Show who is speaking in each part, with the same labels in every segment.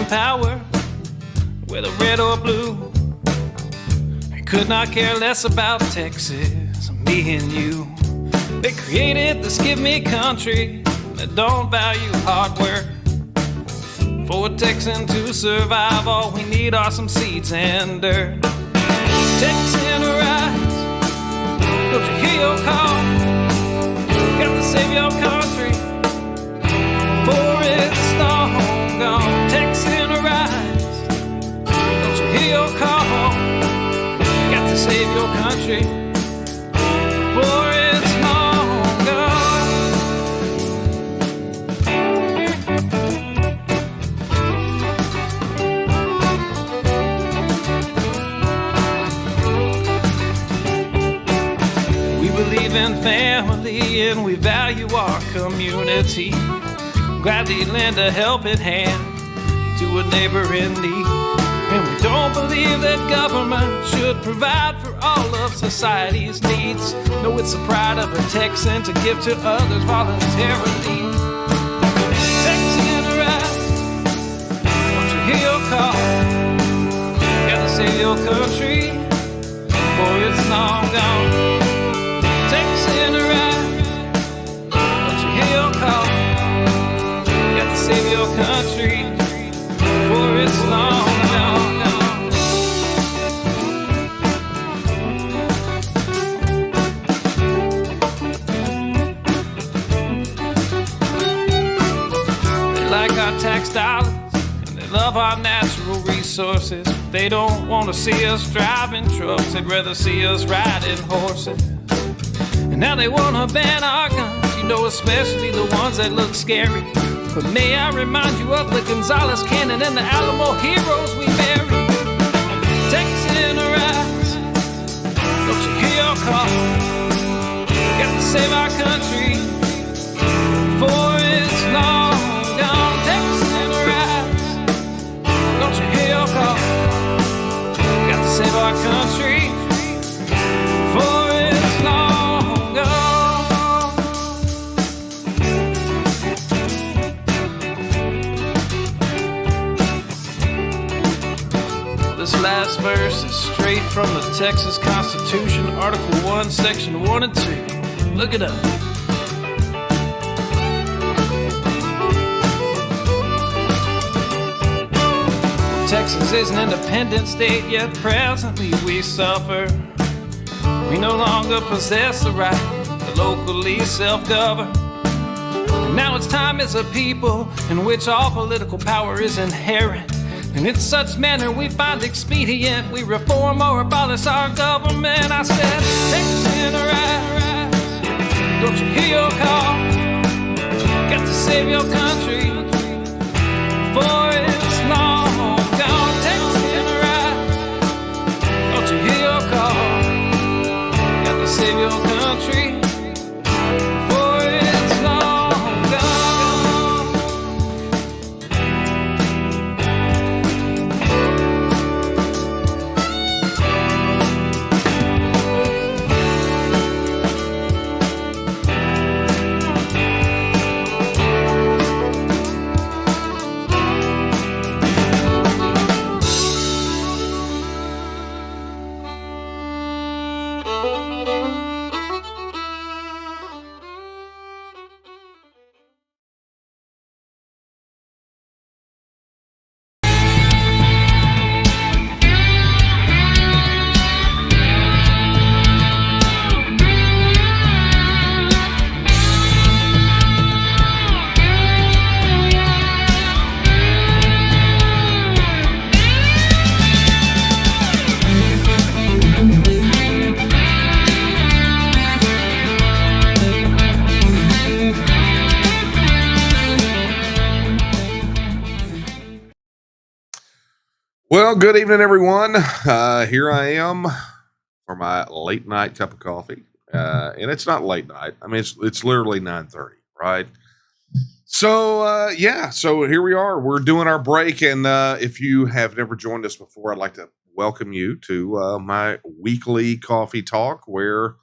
Speaker 1: in power, whether red or blue. I could not care less about Texas, me and you. They created this give me country that don't value hard work. For a Texan to survive, all we need are some seeds and dirt. Texan rise, don't you hear your call? Got to save your country, for it's long gone. Texan rise, don't you hear your call? Got to save your country, for it's long gone. We believe in family and we value our community. Gladly lend a helping hand to a neighbor in need. And we don't believe that government should provide for all of society's needs. No, it's the pride of a Texan to give to others voluntarily. Texan rise, don't you hear your call? Gotta save your country, for it's long gone. Texan rise, don't you hear your call? Gotta save your country, for it's long gone. They like our tax dollars and they love our natural resources. They don't want to see us driving trucks, they'd rather see us riding horses. And now they want to ban our guns, you know, especially the ones that look scary. But may I remind you of the Gonzales Cannon and the Alamo heroes we buried. Texan rise, don't you hear your call? Got to save our country, for it's long gone. Texan rise, don't you hear your call? Got to save our country, for it's long gone. This last verse is straight from the Texas Constitution, Article 1, Section 1 and 2. Look it up. Texas is an independent state, yet presently we suffer. We no longer possess the right to locally self-govern. And now it's time as a people in which all political power is inherent. And in such manner we find expedient, we reform or abolish our government. I said, Texan rise, don't you hear your call? Got to save your country, for it's long gone. Texan rise, don't you hear your call? Got to save your country, for it's long gone.
Speaker 2: Well, good evening, everyone. Here I am for my late night cup of coffee. And it's not late night. I mean, it's literally 9:30, right? So, so here we are. We're doing our break. And if you have never joined us before, I'd like to welcome you to my weekly coffee talk where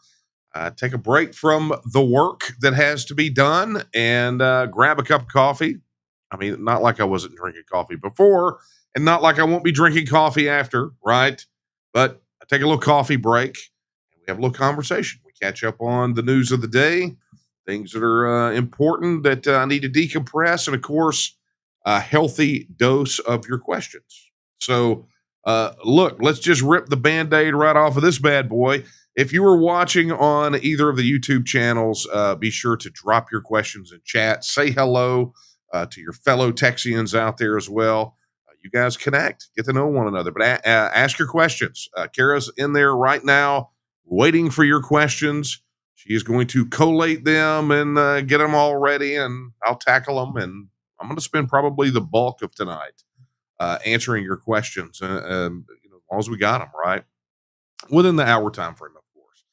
Speaker 2: I take a break from the work that has to be done and grab a cup of coffee. I mean, not like I wasn't drinking coffee before, and not like I won't be drinking coffee after, right? But I take a little coffee break, and we have a little conversation. We catch up on the news of the day, things that are important that I need to decompress, and of course, a healthy dose of your questions. So, look, let's just rip the Band-Aid right off of this bad boy. If you were watching on either of the YouTube channels, be sure to drop your questions in chat. Say hello to your fellow Texians out there as well. You guys connect, get to know one another, but ask your questions. Kara's in there right now, waiting for your questions. She is going to collate them and get them all ready, and I'll tackle them. And I'm going to spend probably the bulk of tonight answering your questions, as long as we got them right within the hour time frame, of course.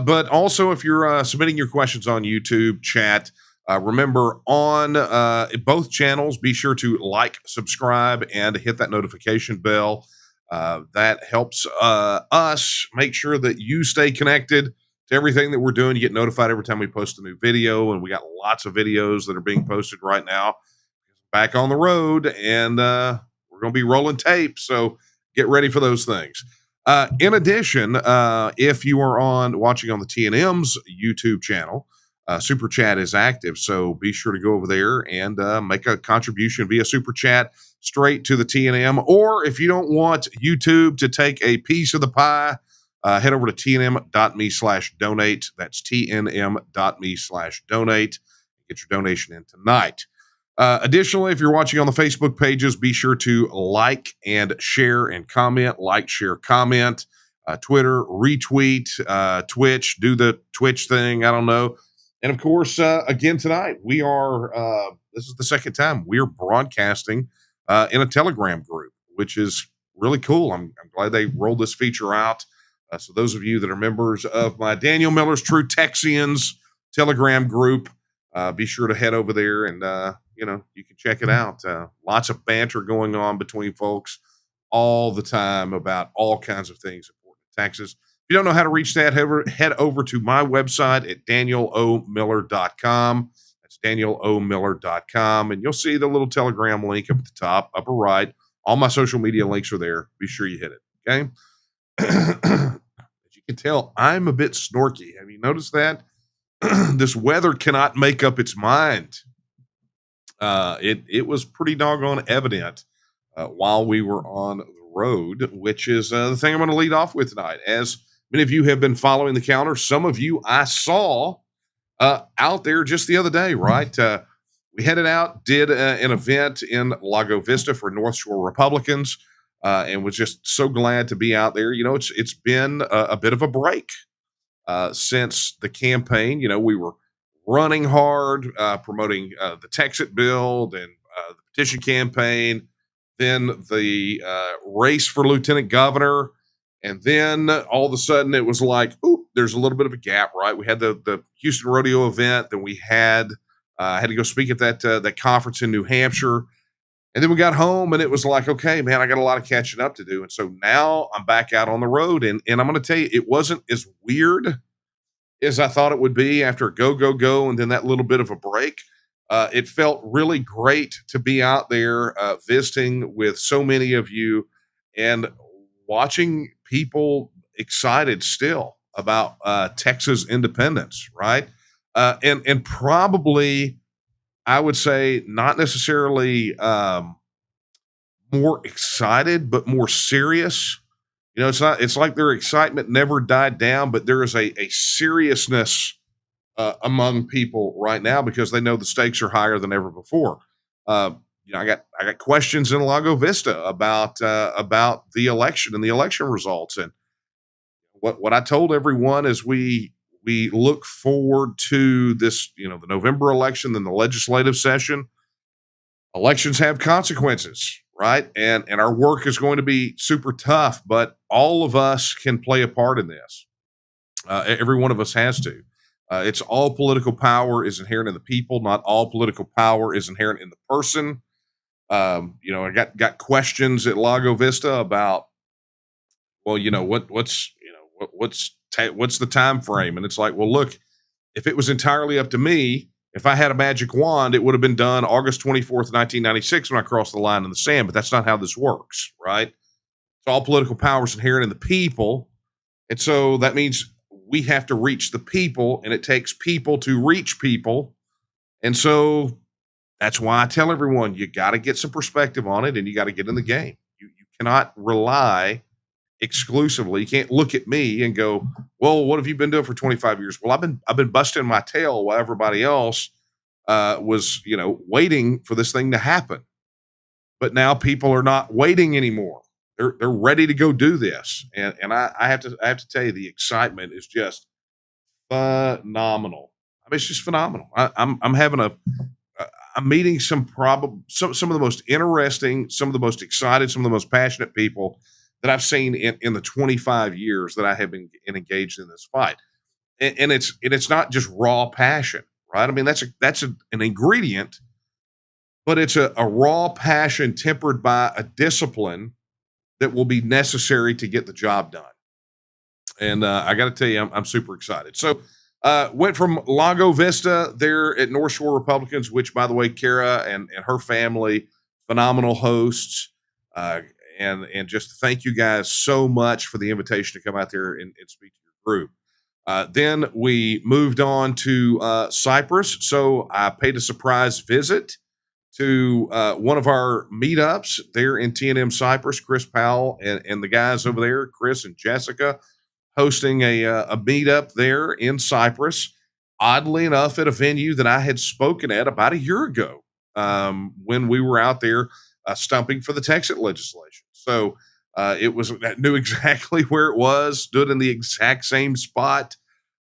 Speaker 2: But also, if you're submitting your questions on YouTube chat, remember on both channels, be sure to like, subscribe, and hit that notification bell. That helps us make sure that you stay connected to everything that we're doing. You get notified every time we post a new video, and we got lots of videos that are being posted right now. Back on the road, and we're going to be rolling tape, so get ready for those things. In addition, if you are watching on the TNM's YouTube channel, Super Chat is active, so be sure to go over there and make a contribution via Super Chat straight to the TNM. Or if you don't want YouTube to take a piece of the pie, head over to tnm.me/donate. That's tnm.me/donate. Get your donation in tonight. Additionally, if you're watching on the Facebook pages, be sure to like and share and comment. Like, share, comment. Twitter, retweet. Twitch, do the Twitch thing. I don't know. And of course, again tonight, we are, this is the second time we're broadcasting in a Telegram group, which is really cool. I'm glad they rolled this feature out. So those of you that are members of my Daniel Miller's True Texans Telegram group, be sure to head over there and, you can check it out. Lots of banter going on between folks all the time about all kinds of things important to Texas. If you don't know how to reach that, head over to my website at danielomiller.com. That's danielomiller.com. And you'll see the little Telegram link up at the top, upper right. All my social media links are there. Be sure you hit it. Okay. As you can tell, I'm a bit snorky. Have you noticed that? This weather cannot make up its mind. It was pretty doggone evident while we were on the road, which is the thing I'm going to lead off with tonight. As many of you have been following the calendar, some of you I saw out there just the other day, right? We headed out, did an event in Lago Vista for North Shore Republicans, and was just so glad to be out there. It's been a bit of a break since the campaign. We were running hard, promoting the Texan bill, then the petition campaign, then the race for lieutenant governor. And then all of a sudden it was like, there's a little bit of a gap, right? We had the Houston rodeo event. Then we had to go speak at that conference in New Hampshire. And then we got home and it was like, okay, man, I got a lot of catching up to do. And so now I'm back out on the road. And I'm going to tell you, it wasn't as weird as I thought it would be after go, and then that little bit of a break. It felt really great to be out there visiting with so many of you and watching people excited still about Texas independence, right? And probably, I would say, not necessarily more excited, but more serious. It's like their excitement never died down, but there is a seriousness among people right now because they know the stakes are higher than ever before. I got questions in Lago Vista about the election and the election results. And what I told everyone is we look forward to this, the November election, then the legislative session. Elections have consequences, right? And our work is going to be super tough, but all of us can play a part in this. Every one of us has to. It's all political power is inherent in the people. Not all political power is inherent in the person. I got questions at Lago Vista about, well, what's the time frame? And it's like, well, look, if it was entirely up to me, If I had a magic wand, it would have been done August 24th, 1996 when I crossed the line in the sand, but that's not how this works, right? So all political power is inherent in the people. And so that means we have to reach the people, and it takes people to reach people. And so that's why I tell everyone you got to get some perspective on it and you got to get in the game. You cannot rely exclusively. You can't look at me and go, well, what have you been doing for 25 years? Well, I've been busting my tail while everybody else was, waiting for this thing to happen. But now people are not waiting anymore. They're ready to go do this. And I have to tell you, the excitement is just phenomenal. I mean, it's just phenomenal. I'm having I'm meeting some of the most interesting, some of the most excited, some of the most passionate people that I've seen in the 25 years that I have been engaged in this fight. And it's not just raw passion, right? I mean, that's an ingredient, but it's a raw passion tempered by a discipline that will be necessary to get the job done. And I got to tell you, I'm super excited. So went from Lago Vista there at North Shore Republicans, which, by the way, Kara and her family, phenomenal hosts. And just thank you guys so much for the invitation to come out there and speak to your group. Then we moved on to Cypress. So I paid a surprise visit to one of our meetups there in T&M Cypress. Chris Powell and the guys over there, Chris and Jessica, hosting a meetup there in Cypress. Oddly enough, at a venue that I had spoken at about a year ago when we were out there stumping for the Texan legislation. So it was, I knew exactly where it was, stood in the exact same spot,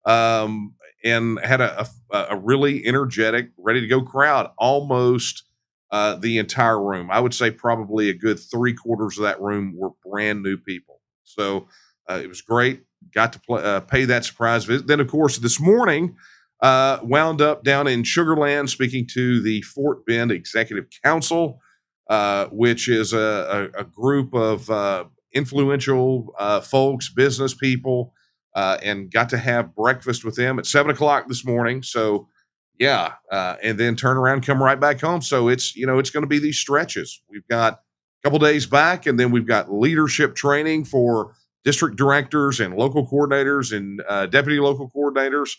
Speaker 2: and had a really energetic, ready to go crowd. Almost the entire room. I would say probably a good 3/4 of that room were brand new people. So it was great. Got to pay that surprise visit. Then, of course, this morning, wound up down in Sugar Land speaking to the Fort Bend Executive Council, which is a group of influential folks, business people, and got to have breakfast with them at 7:00 this morning. So, yeah, and then turn around, come right back home. So it's going to be these stretches. We've got a couple days back, and then we've got leadership training for district directors and local coordinators and deputy local coordinators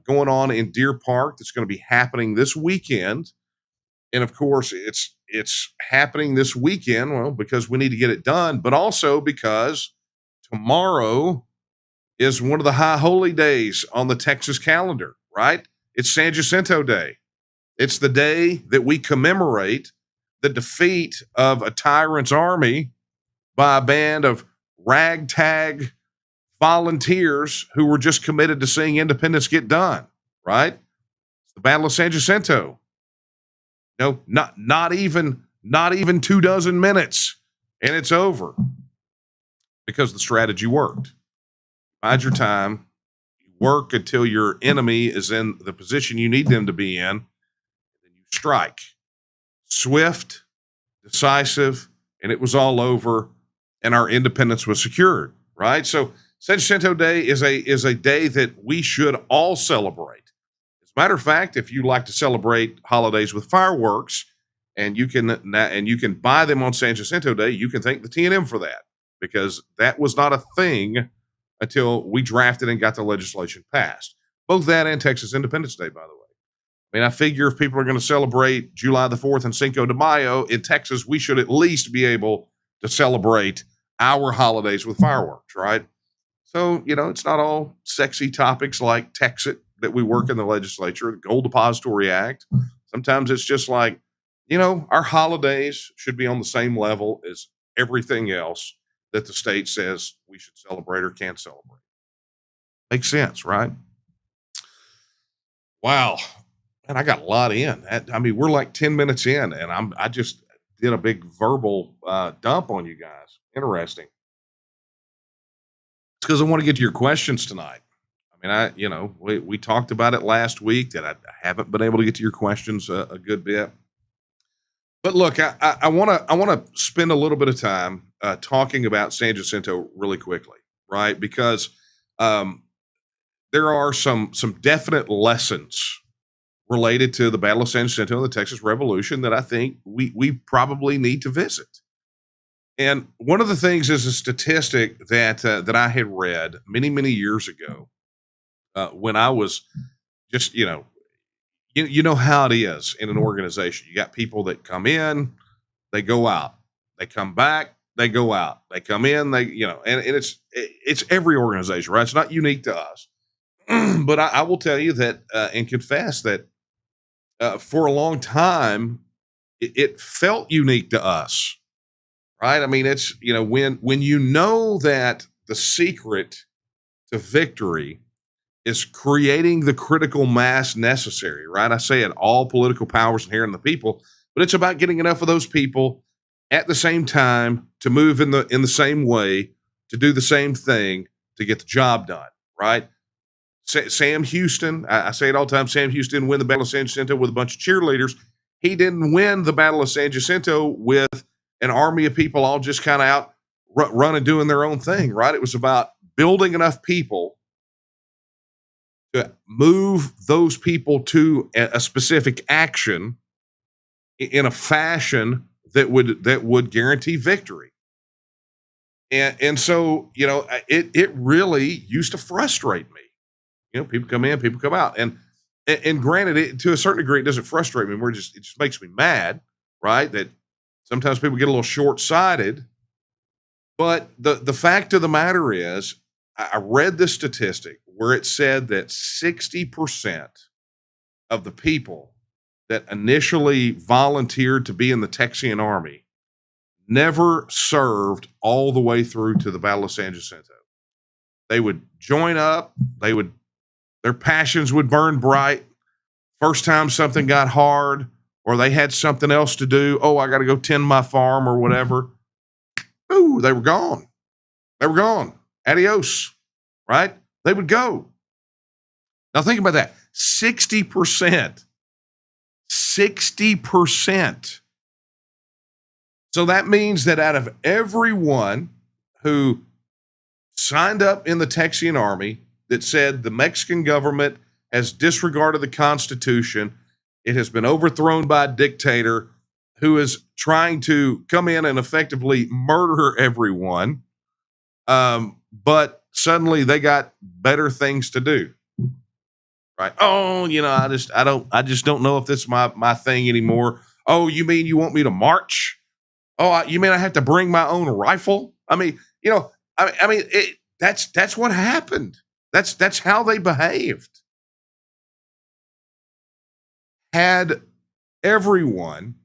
Speaker 2: going on in Deer Park. That's going to be happening this weekend. And of course, it's happening this weekend, well, because we need to get it done, but also because tomorrow is one of the high holy days on the Texas calendar, right? It's San Jacinto Day. It's the day that we commemorate the defeat of a tyrant's army by a band of ragtag volunteers who were just committed to seeing independence get done, right? It's the Battle of San Jacinto. Not even 24 minutes, and it's over because the strategy worked. Bide your time, work until your enemy is in the position you need them to be in, and then you strike. Swift, decisive, and it was all over, and our independence was secured, right? So San Jacinto Day is a day that we should all celebrate. As a matter of fact, if you like to celebrate holidays with fireworks, and you can buy them on San Jacinto Day, you can thank the T&M for that, because that was not a thing until we drafted and got the legislation passed. Both that and Texas Independence Day, by the way. I mean, I figure if people are going to celebrate July the 4th and Cinco de Mayo in Texas, we should at least be able to celebrate our holidays with fireworks, right? So, it's not all sexy topics like Texas that we work in the legislature, the Gold Depository Act. Sometimes it's just like, our holidays should be on the same level as everything else that the state says we should celebrate or can't celebrate. Makes sense, right? Wow. And I got a lot in. I mean, we're like 10 minutes in, and I just did a big verbal dump on you guys. Interesting. It's because I want to get to your questions tonight. I mean, we talked about it last week that I haven't been able to get to your questions a good bit. But look, I want to spend a little bit of time talking about San Jacinto really quickly, right? Because there are some definite lessons related to the Battle of San Jacinto and the Texas Revolution that I think we probably need to visit. And one of the things is a statistic that I had read many years ago when I was just you know how it is in an organization. You got people that come in, they go out, they come back, they go out, they come in, and it's every organization, right? It's not unique to us. But I will tell you that and confess that for a long time it felt unique to us, right? I mean, it's when you know that the secret to victory is creating the critical mass necessary, right? I say it, all political powers inherent in the people, but it's about getting enough of those people at the same time to move in the same way, to do the same thing, to get the job done, right? Sam Houston, I say it all the time, Sam Houston didn't win the Battle of San Jacinto with a bunch of cheerleaders. He didn't win the Battle of San Jacinto with an army of people all just kind of out running, doing their own thing, right? It was about building enough people to move those people to a specific action in a fashion that would guarantee victory. And so, it really used to frustrate me. People come in, people come out. And granted, to a certain degree, it doesn't frustrate me. It just makes me mad, right? That sometimes people get a little short-sighted. But the fact of the matter is, I read this statistic where it said that 60% of the people that initially volunteered to be in the Texan army never served all the way through to the Battle of San Jacinto. They would join up, their passions would burn bright. First time something got hard or they had something else to do, I got to go tend my farm or whatever. Ooh, they were gone. They were gone. Adios, right? They would go. Now think about that. 60%. 60%. So that means that out of everyone who signed up in the Texan army that said the Mexican government has disregarded the Constitution, it has been overthrown by a dictator who is trying to come in and effectively murder everyone, but suddenly they got better things to do, right? I just don't know if this is my thing anymore. Oh, you mean you want me to march? Oh, you mean I have to bring my own rifle? I mean, that's what happened. That's how they behaved. Had everyone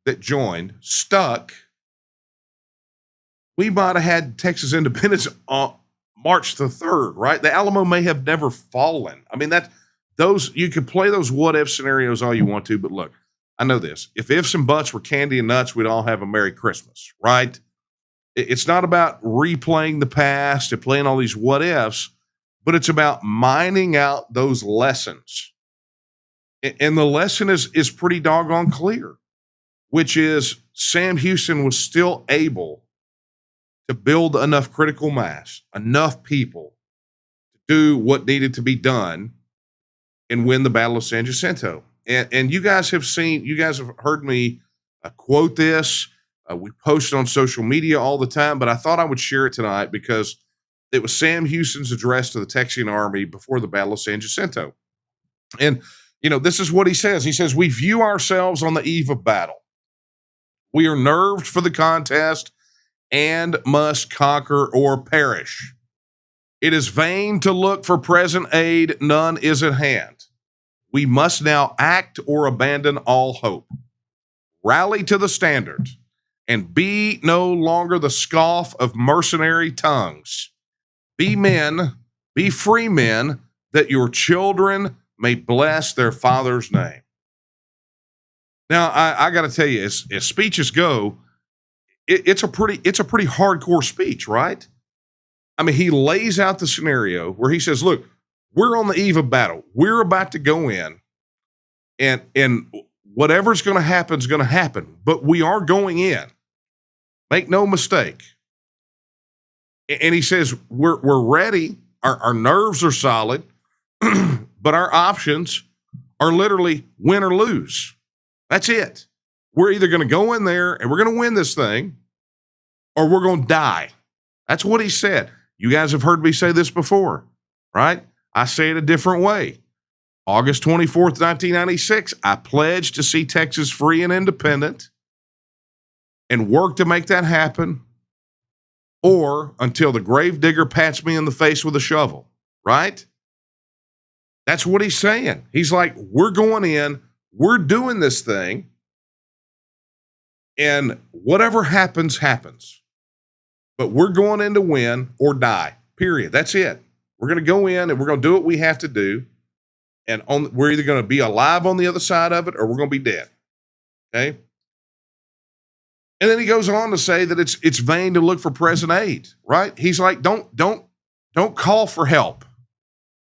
Speaker 2: that joined stuck, we might have had Texas independence on March the 3rd, right? The Alamo may have never fallen. I mean, you could play those what if scenarios all you want to, but look, I know this. If ifs and buts were candy and nuts, we'd all have a Merry Christmas, right? It's not about replaying the past and playing all these what ifs, but it's about mining out those lessons. And the lesson is pretty doggone clear, which is Sam Houston was still able to build enough critical mass, enough people to do what needed to be done and win the Battle of San Jacinto. And you guys have heard me quote this. We post it on social media all the time, but I thought I would share it tonight because it was Sam Houston's address to the Texan army before the Battle of San Jacinto. And, this is what he says. He says, "We view ourselves on the eve of battle. We are nerved for the contest and must conquer or perish. It is vain to look for present aid. None is at hand. We must now act or abandon all hope. Rally to the standard and be no longer the scoff of mercenary tongues. Be men, be free men, that your children may bless their father's name." Now, I got to tell you, as speeches go, it's a pretty hardcore speech, right? I mean, he lays out the scenario where he says, look, we're on the eve of battle. We're about to go in, and whatever's going to happen is going to happen, but we are going in. Make no mistake. And he says, we're ready. Our nerves are solid, but our options are literally win or lose. That's it. We're either going to go in there and we're going to win this thing or we're going to die. That's what he said. You guys have heard me say this before, right? I say it a different way. August 24th, 1996, I pledged to see Texas free and independent and work to make that happen, or until the gravedigger pats me in the face with a shovel, right? That's what he's saying. He's like, we're going in, we're doing this thing, and whatever happens, happens. But we're going in to win or die, period. That's it. We're going to go in and we're going to do what we have to do. And we're either going to be alive on the other side of it or we're going to be dead. Okay. And then he goes on to say that it's vain to look for present aid, right? He's like, don't call for help.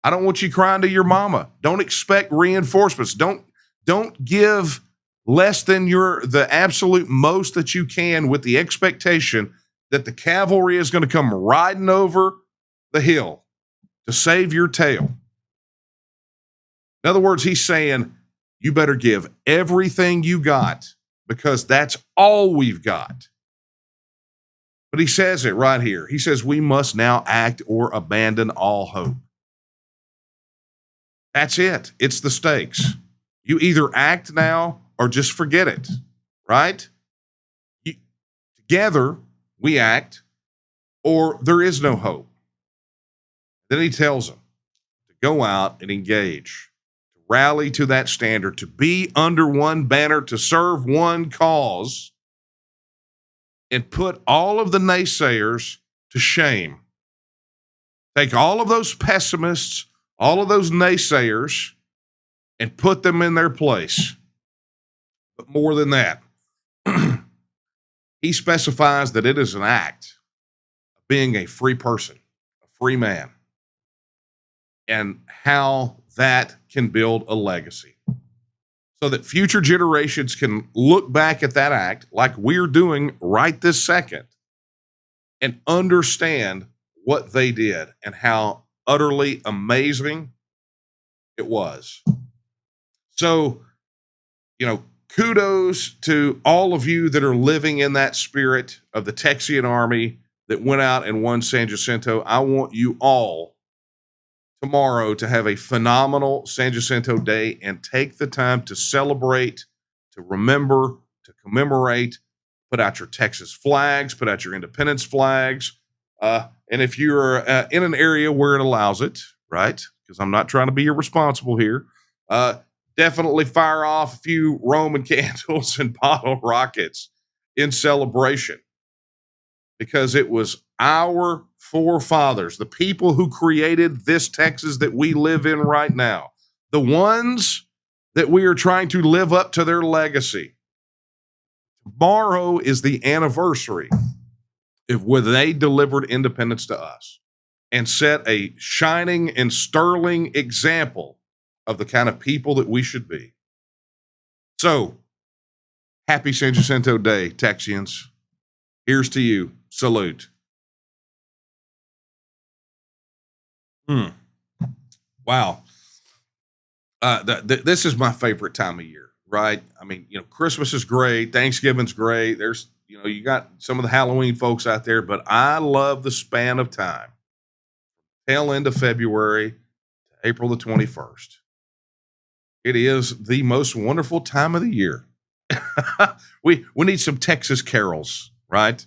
Speaker 2: I don't want you crying to your mama. Don't expect reinforcements. Don't give less than the absolute most that you can with the expectation that the cavalry is going to come riding over the hill to save your tail. In other words, he's saying, you better give everything you got because that's all we've got. But he says it right here. He says, we must now act or abandon all hope. That's it. It's the stakes. You either act now or just forget it, right? Together, we act, or there is no hope. Then he tells them to go out and engage, to rally to that standard, to be under one banner, to serve one cause, and put all of the naysayers to shame. Take all of those pessimists, all of those naysayers, and put them in their place. But more than that, he specifies that it is an act of being a free person, a free man, and how that can build a legacy so that future generations can look back at that act like we're doing right this second and understand what they did and how utterly amazing it was. So, kudos to all of you that are living in that spirit of the Texan army that went out and won San Jacinto. I want you all tomorrow to have a phenomenal San Jacinto day and take the time to celebrate, to remember, to commemorate, put out your Texas flags, put out your independence flags. And if you're in an area where it allows it, right? Because I'm not trying to be irresponsible here. Definitely fire off a few Roman candles and bottle rockets in celebration, because it was our forefathers, the people who created this Texas that we live in right now, the ones that we are trying to live up to their legacy. Tomorrow is the anniversary of when they delivered independence to us and set a shining and sterling example of the kind of people that we should be. So, happy San Jacinto Day, Texians. Here's to you. Salute. Wow. This is my favorite time of year, right? I mean, Christmas is great. Thanksgiving's great. There's, you got some of the Halloween folks out there, but I love the span of time. Tail end of February to April the 21st. It is the most wonderful time of the year. We need some Texas carols, right?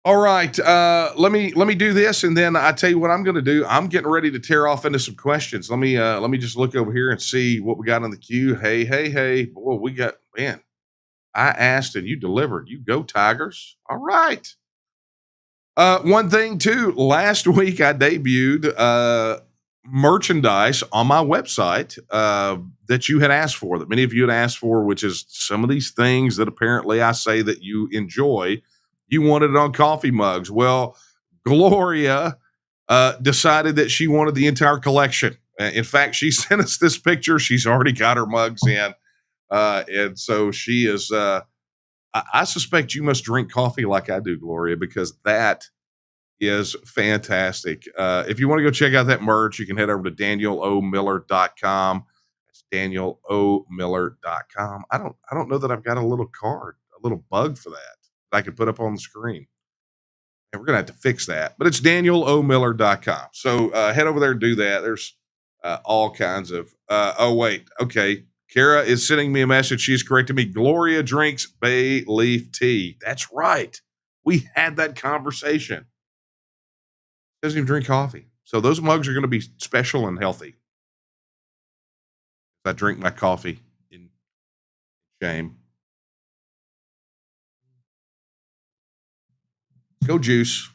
Speaker 2: All right, let me do this, and then I tell you what I'm going to do. I'm getting ready to tear off into some questions. Let me just look over here and see what we got in the queue. Hey, boy, we got, man. I asked and you delivered. You go Tigers. All right. One thing too. Last week I debuted merchandise on my website that you had asked for, that many of you had asked for, which is some of these things that apparently I say that you enjoy. You wanted it on coffee mugs. Well, Gloria decided that she wanted the entire collection. In fact, she sent us this picture. She's already got her mugs in. And so she is, I suspect you must drink coffee like I do, Gloria, because that is fantastic. If you want to go check out that merch, you can head over to danielomiller.com. That's DanielOMiller.com. I don't know that I've got a little card, a little bug for that I could put up on the screen. And we're going to have to fix that. But it's DanielOMiller.com. So head over there and do that. There's all kinds of. Oh, wait. Okay. Kara is sending me a message. She's correcting me. Gloria drinks bay leaf tea. That's right. We had that conversation. Doesn't even drink coffee. So those mugs are going to be special and healthy. I drink my coffee in shame. Go Juice.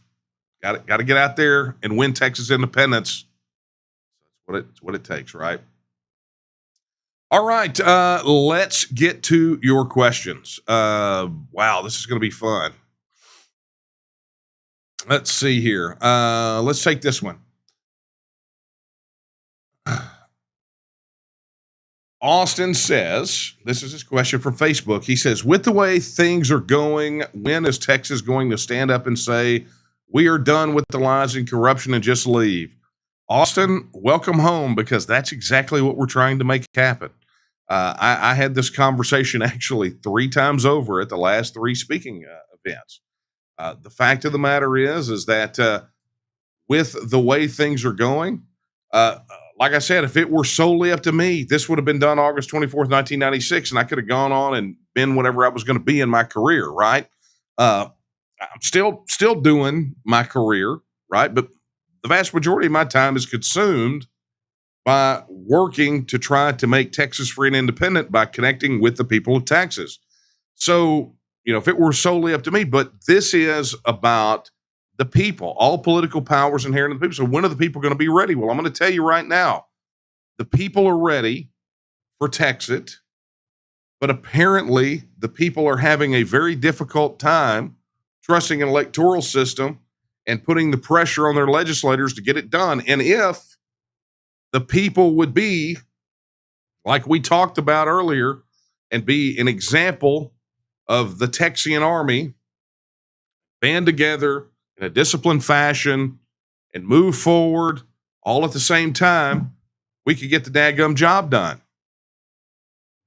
Speaker 2: Got to get out there and win Texas independence. That's what it takes, right? All right, let's get to your questions. Wow, this is going to be fun. Let's see here. Let's take this one. Austin says, this is his question from Facebook. He says, with the way things are going, when is Texas going to stand up and say, we are done with the lies and corruption and just leave? Austin, welcome home, because that's exactly what we're trying to make happen. I had this conversation actually 3 times over at the last 3 speaking events. The fact of the matter is that with the way things are going, like I said, if it were solely up to me, this would have been done August 24th, 1996, and I could have gone on and been whatever I was going to be in my career, right? I'm still doing my career, right? But the vast majority of my time is consumed by working to try to make Texas free and independent by connecting with the people of Texas. So, if it were solely up to me, but this is about the people, all political powers inherent in the people. So when are the people going to be ready? Well, I'm going to tell you right now, the people are ready for Texas, but apparently the people are having a very difficult time trusting an electoral system and putting the pressure on their legislators to get it done. And if the people would be, like we talked about earlier, and be an example of the Texan army, band together in a disciplined fashion and move forward all at the same time, we could get the dadgum job done.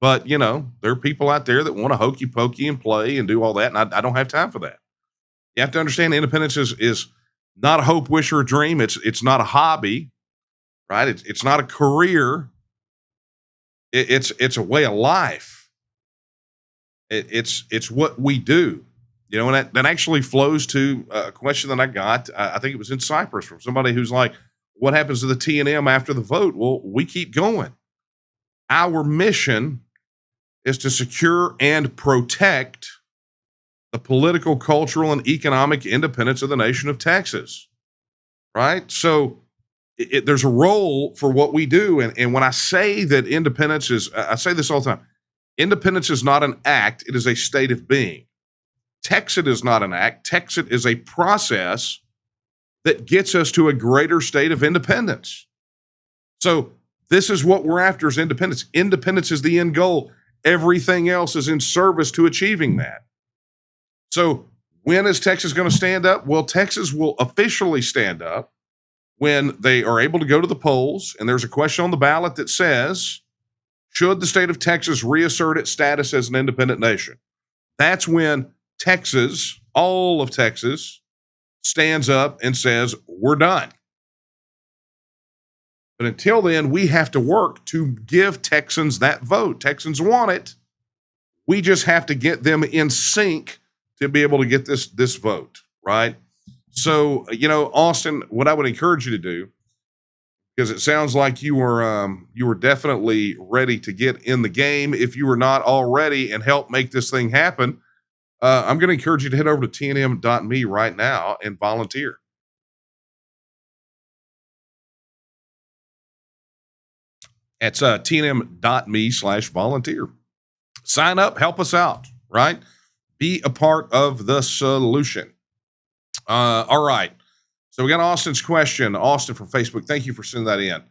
Speaker 2: But, there are people out there that want to hokey pokey and play and do all that, and I don't have time for that. You have to understand independence is not a hope, wish, or a dream. It's not a hobby, right? It's not a career. It's a way of life. It's what we do. And that actually flows to a question that I got. I think it was in Cyprus from somebody who's like, what happens to the T&M after the vote? Well, we keep going. Our mission is to secure and protect the political, cultural, and economic independence of the nation of Texas, right? So there's a role for what we do. And when I say that independence is, I say this all the time, independence is not an act, it is a state of being. Texas is not an act. Texas is a process that gets us to a greater state of independence. So this is what we're after, is independence. Independence is the end goal. Everything else is in service to achieving that. So when is Texas going to stand up? Well, Texas will officially stand up when they are able to go to the polls, and there's a question on the ballot that says, should the state of Texas reassert its status as an independent nation? That's when Texas, all of Texas, stands up and says, we're done. But until then, we have to work to give Texans that vote. Texans want it. We just have to get them in sync to be able to get this vote, right? So, Austin, what I would encourage you to do, because it sounds like you were definitely ready to get in the game. If you were not already, and help make this thing happen, I'm going to encourage you to head over to tnm.me right now and volunteer. It's tnm.me/volunteer. Sign up, help us out, right? Be a part of the solution. All right. So we got Austin's question. Austin from Facebook. Thank you for sending that in.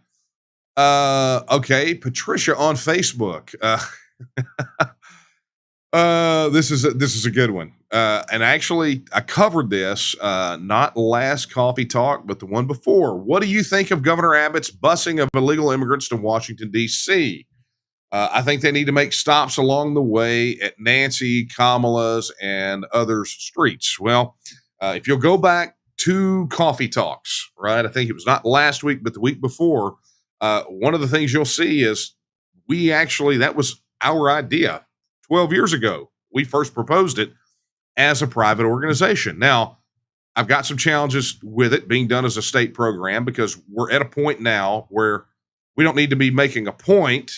Speaker 2: Okay. Patricia on Facebook. This is a good one. And actually I covered this, not last coffee talk, but the one before. What do you think of Governor Abbott's busing of illegal immigrants to Washington, D.C.? I think they need to make stops along the way at Nancy, Kamala's, and others' streets. Well, if you'll go back to coffee talks, right? I think it was not last week, but the week before. One of the things you'll see is that was our idea 12 years ago. We first proposed it as a private organization. Now, I've got some challenges with it being done as a state program because we're at a point now where we don't need to be making a point.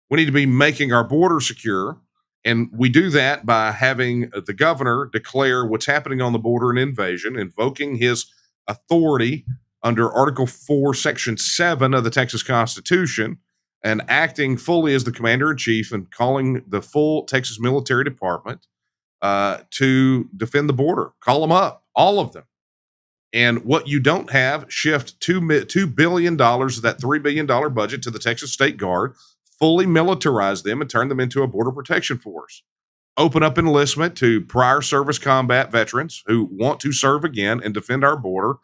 Speaker 2: We need to be making our border secure. And we do that by having the governor declare what's happening on the border an invasion, invoking his authority under Article 4, Section 7 of the Texas Constitution, and acting fully as the commander in chief and calling the full Texas military department to defend the border. Call them up, all of them. And what you don't have, shift $2 billion of that $3 billion budget to the Texas State Guard, fully militarize them and turn them into a border protection force. Open up enlistment to prior service combat veterans who want to serve again and defend our border.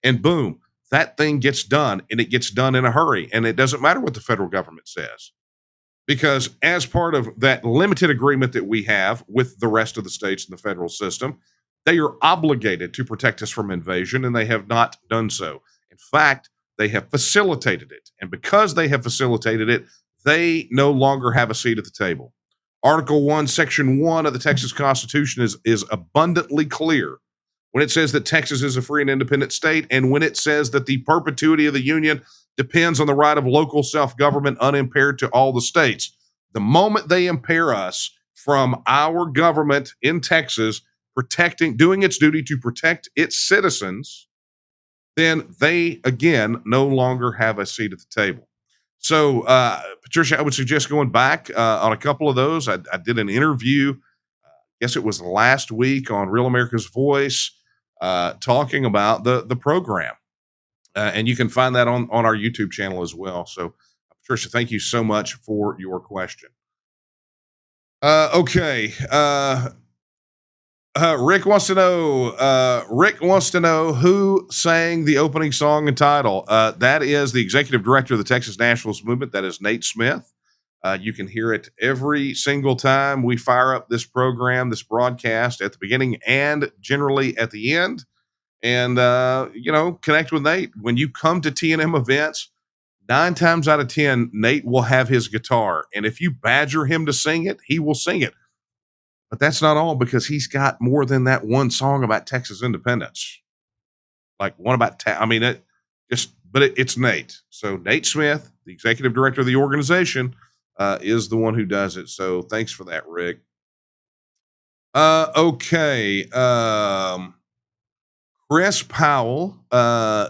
Speaker 2: And boom, that thing gets done, and it gets done in a hurry. And it doesn't matter what the federal government says. Because as part of that limited agreement that we have with the rest of the states in the federal system, they are obligated to protect us from invasion, and they have not done so. In fact, they have facilitated it. And because they have facilitated it, they no longer have a seat at the table. Article 1, Section 1 of the Texas Constitution is abundantly clear when it says that Texas is a free and independent state, and when it says that the perpetuity of the Union depends on the right of local self-government unimpaired to all the states. The moment they impair us from our government in Texas doing its duty to protect its citizens, then they, again, no longer have a seat at the table. So, Patricia, I would suggest going back on a couple of those. I did an interview, I guess it was last week on Real America's Voice, talking about the program. And you can find that on our YouTube channel as well. So, Patricia, thank you so much for your question. Okay. Rick wants to know who sang the opening song and title. That is the executive director of the Texas Nationalist movement. That is Nate Smith. You can hear it every single time we fire up this program, this broadcast, at the beginning and generally at the end. And, connect with Nate. When you come to T&M events, 9 times out of 10, Nate will have his guitar. And if you badger him to sing it, he will sing it. But that's not all, because he's got more than that one song about Texas independence. Like one about, it's Nate. So Nate Smith, the executive director of the organization, is the one who does it. So thanks for that, Rick. Okay. Chris Powell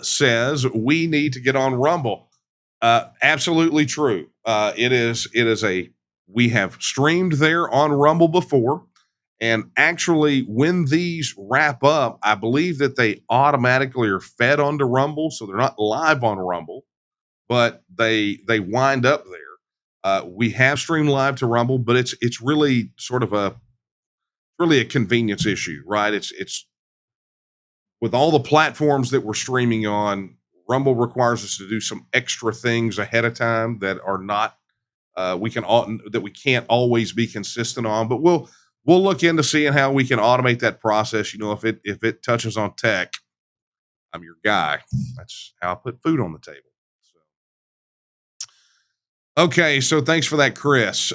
Speaker 2: says we need to get on Rumble. Absolutely true. We have streamed there on Rumble before. And actually, when these wrap up, I believe that they automatically are fed onto Rumble. So they're not live on Rumble, but they wind up there. We have streamed live to Rumble, but it's really sort of a convenience issue, right? It's with all the platforms that we're streaming on, Rumble requires us to do some extra things ahead of time that are not we can't always be consistent on. But we'll look into seeing how we can automate that process. If it touches on tech, I'm your guy. That's how I put food on the table. So. Okay, so thanks for that, Chris.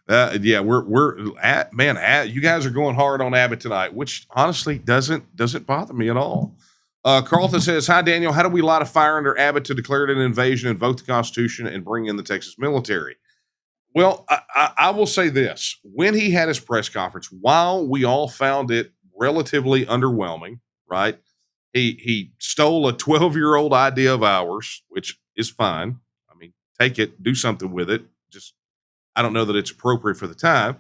Speaker 2: Yeah, we're at you guys are going hard on Abbott tonight, which honestly doesn't bother me at all. Carlton says, "Hi Daniel, how do we light a fire under Abbott to declare it an invasion, invoke the Constitution, and bring in the Texas military?" Well, I will say this: when he had his press conference, while we all found it relatively underwhelming, right? He stole a 12-year-old idea of ours, which is fine. I mean, take it, do something with it. Just I don't know that it's appropriate for the time.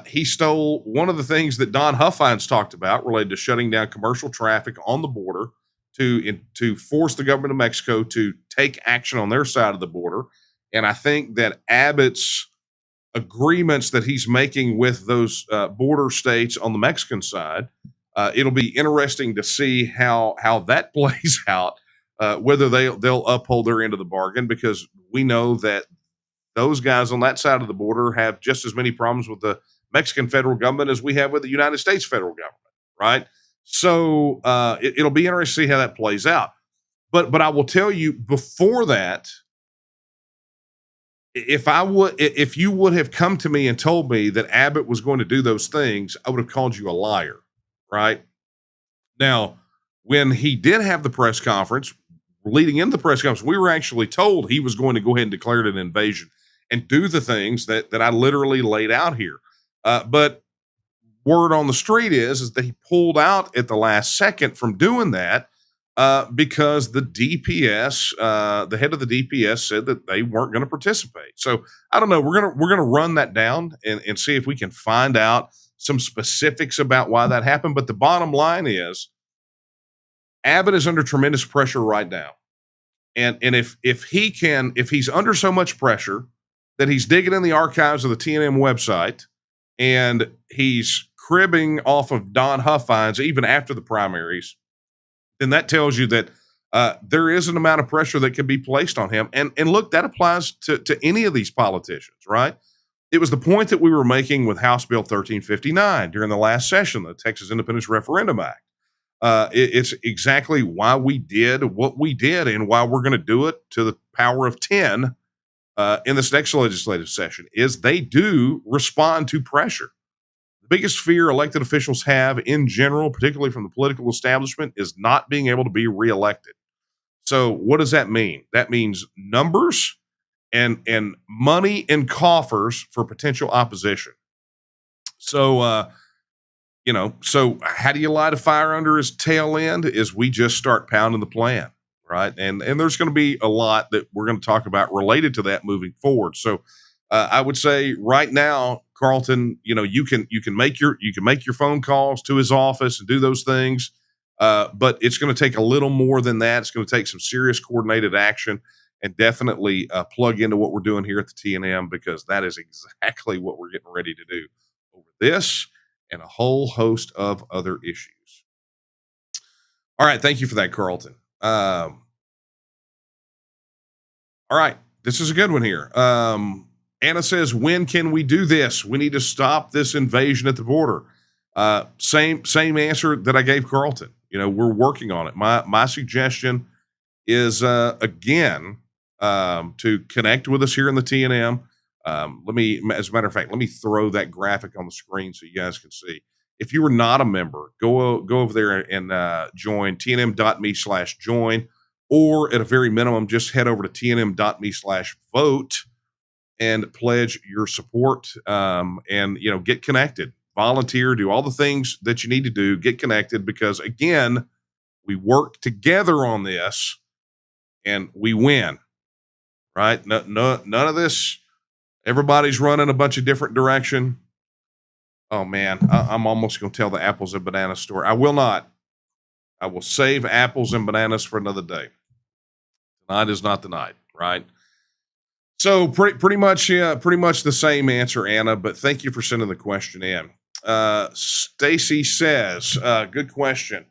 Speaker 2: He stole one of the things that Don Huffines talked about related to shutting down commercial traffic on the border to force the government of Mexico to take action on their side of the border. And I think that Abbott's agreements that he's making with those border states on the Mexican side, it'll be interesting to see how that plays out. whether they'll uphold their end of the bargain, because we know that those guys on that side of the border have just as many problems with the Mexican federal government as we have with the United States federal government, right? So it'll be interesting to see how that plays out. But I will tell you before that, if you would have come to me and told me that Abbott was going to do those things, I would have called you a liar, right? Now, when he did have the press conference, leading into the press conference, we were actually told he was going to go ahead and declare it an invasion and do the things that I literally laid out here. But word on the street is that he pulled out at the last second from doing that because the DPS, the head of the DPS, said that they weren't going to participate. So I don't know. We're gonna run that down and see if we can find out some specifics about why that happened. But the bottom line is, Abbott is under tremendous pressure right now, and if he's under so much pressure that he's digging in the archives of the TNM website and he's cribbing off of Don Huffines even after the primaries, then that tells you that there is an amount of pressure that can be placed on him. And look, that applies to any of these politicians, right? It was the point that we were making with House Bill 1359 during the last session, the Texas Independence Referendum Act. It's exactly why we did what we did and why we're going to do it to the power of 10 in this next legislative session, is they do respond to pressure. The biggest fear elected officials have in general, particularly from the political establishment, is not being able to be reelected. So what does that mean? That means numbers and money in coffers for potential opposition. So, so how do you light a fire under his tail end? Is we just start pounding the plan, right? And there's going to be a lot that we're going to talk about related to that moving forward. So I would say right now, Carlton, you can make your phone calls to his office and do those things, but it's going to take a little more than that. It's going to take some serious coordinated action, and definitely plug into what we're doing here at the TNM, because that is exactly what we're getting ready to do over this and a whole host of other issues. All right. Thank you for that, Carlton. All right. This is a good one here. Anna says, when can we do this? We need to stop this invasion at the border. Same answer that I gave Carlton. We're working on it. My suggestion is, again, to connect with us here in the TNM. As a matter of fact, let me throw that graphic on the screen so you guys can see. If you are not a member, go over there and join tnm.me/join, or at a very minimum, just head over to tnm.me/vote and pledge your support, and get connected, volunteer, do all the things that you need to do, get connected, because again, we work together on this and we win, right? None of this, everybody's running a bunch of different direction. Oh man, I'm almost going to tell the apples and bananas story. I will not. I will save apples and bananas for another day. Tonight is not the night, right? So pretty much the same answer, Anna, but thank you for sending the question in. Stacy says, good question.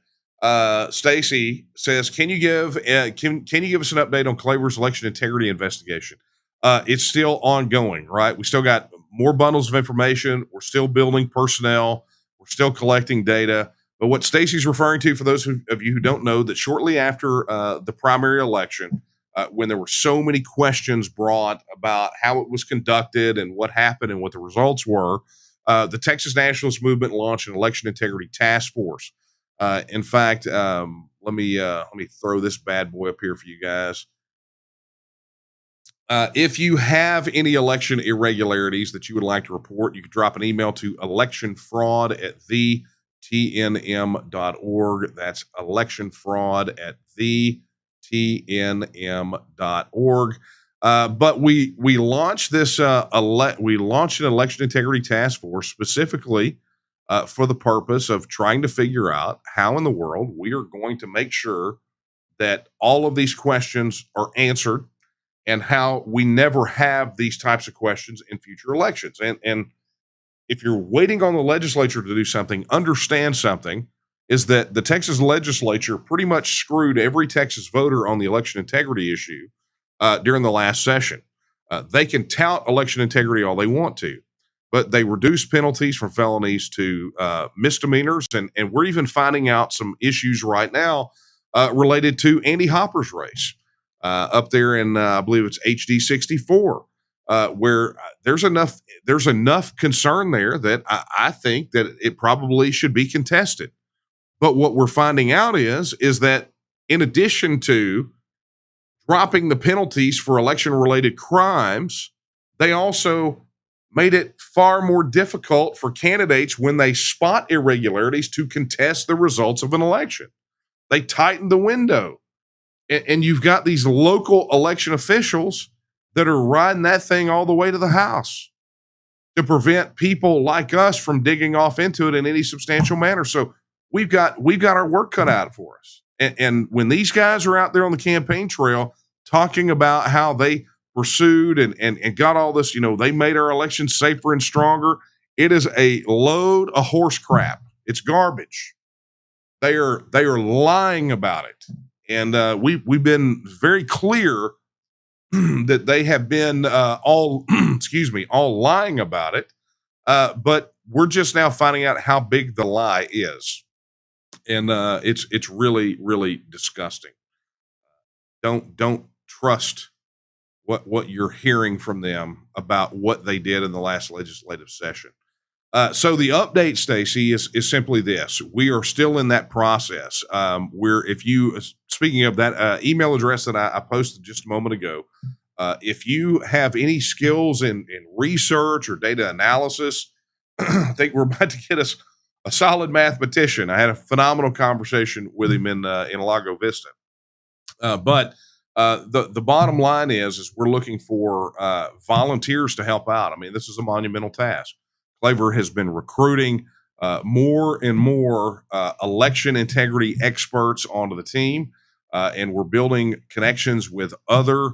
Speaker 2: Stacy says, can you give us an update on Claver's election integrity investigation? It's still ongoing, right? We still got more bundles of information. We're still building personnel. We're still collecting data. But what Stacy's referring to, for those of you who don't know, that shortly after the primary election, when there were so many questions brought about how it was conducted and what happened and what the results were, the Texas Nationalist movement launched an election integrity task force. In fact, let me throw this bad boy up here for you guys. If you have any election irregularities that you would like to report, you can drop an email to electionfraud@thenm.org. That's electionfraud@thenm.org. But we launched this we launched an election integrity task force specifically for the purpose of trying to figure out how in the world we are going to make sure that all of these questions are answered, and how we never have these types of questions in future elections. And if you're waiting on the legislature to do something, understand something. is that the Texas legislature pretty much screwed every Texas voter on the election integrity issue during the last session. They can tout election integrity all they want to, but they reduced penalties from felonies to misdemeanors, and we're even finding out some issues right now related to Andy Hopper's race up there in I believe it's HD 64, where there's enough concern there that I think that it probably should be contested. But what we're finding out is that in addition to dropping the penalties for election related crimes, they also made it far more difficult for candidates when they spot irregularities to contest the results of an election. They tightened the window. And you've got these local election officials that are riding that thing all the way to the House to prevent people like us from digging off into it in any substantial manner. So we've got our work cut out for us. And when these guys are out there on the campaign trail talking about how they pursued and got all this, they made our elections safer and stronger, it is a load of horse crap. It's garbage. They are lying about it. And we've been very clear that they have been all lying about it. But we're just now finding out how big the lie is. And it's really, really disgusting. Don't trust what you're hearing from them about what they did in the last legislative session. So the update, Stacy, is simply this: we are still in that process. Speaking of that email address that I posted just a moment ago, if you have any skills in research or data analysis, I think we're about to get us a solid mathematician. I had a phenomenal conversation with him in Lago Vista. But the bottom line is we're looking for volunteers to help out. I mean, this is a monumental task. Claver has been recruiting more and more election integrity experts onto the team, and we're building connections with other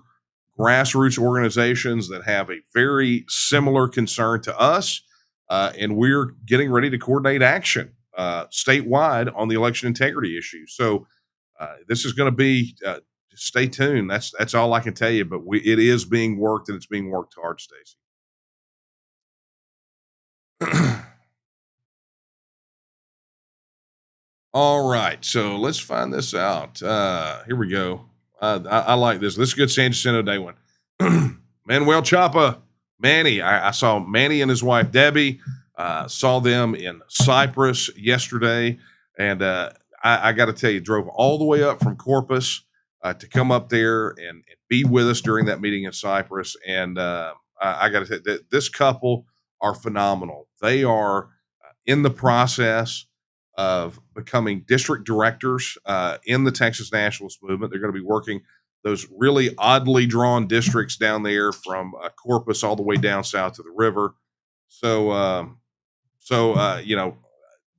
Speaker 2: grassroots organizations that have a very similar concern to us, and we're getting ready to coordinate action statewide on the election integrity issue. So this is going to be stay tuned. That's all I can tell you. But it is being worked, and it's being worked hard, Stacey. All right, so let's find this out. Here we go. I like this. This is a good San Jacinto Day one. Manuel Chapa, Manny. I saw Manny and his wife Debbie. Saw them in Cypress yesterday, and I got to tell you, drove all the way up from Corpus to come up there and be with us during that meeting in Cypress. And I got to tell you, this couple are phenomenal. They are in the process of becoming district directors in the Texas Nationalist movement. They're going to be working those really oddly drawn districts down there from Corpus all the way down south to the river. So,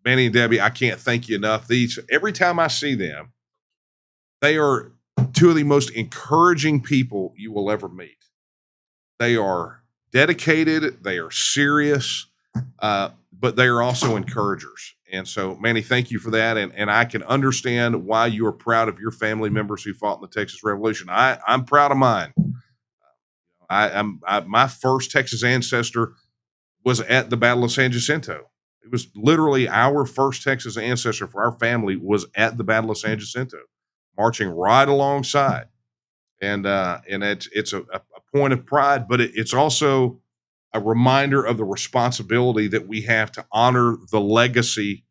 Speaker 2: Manny and Debbie, I can't thank you enough. Every time I see them, they are two of the most encouraging people you will ever meet. They are dedicated, they are serious, but they are also encouragers. And so, Manny, thank you for that. And I can understand why you are proud of your family members who fought in the Texas Revolution. I'm proud of mine. My first Texas ancestor was at the Battle of San Jacinto. It was literally our first Texas ancestor for our family was at the Battle of San Jacinto, marching right alongside. And it's a point of pride, but it's also a reminder of the responsibility that we have to honor the legacy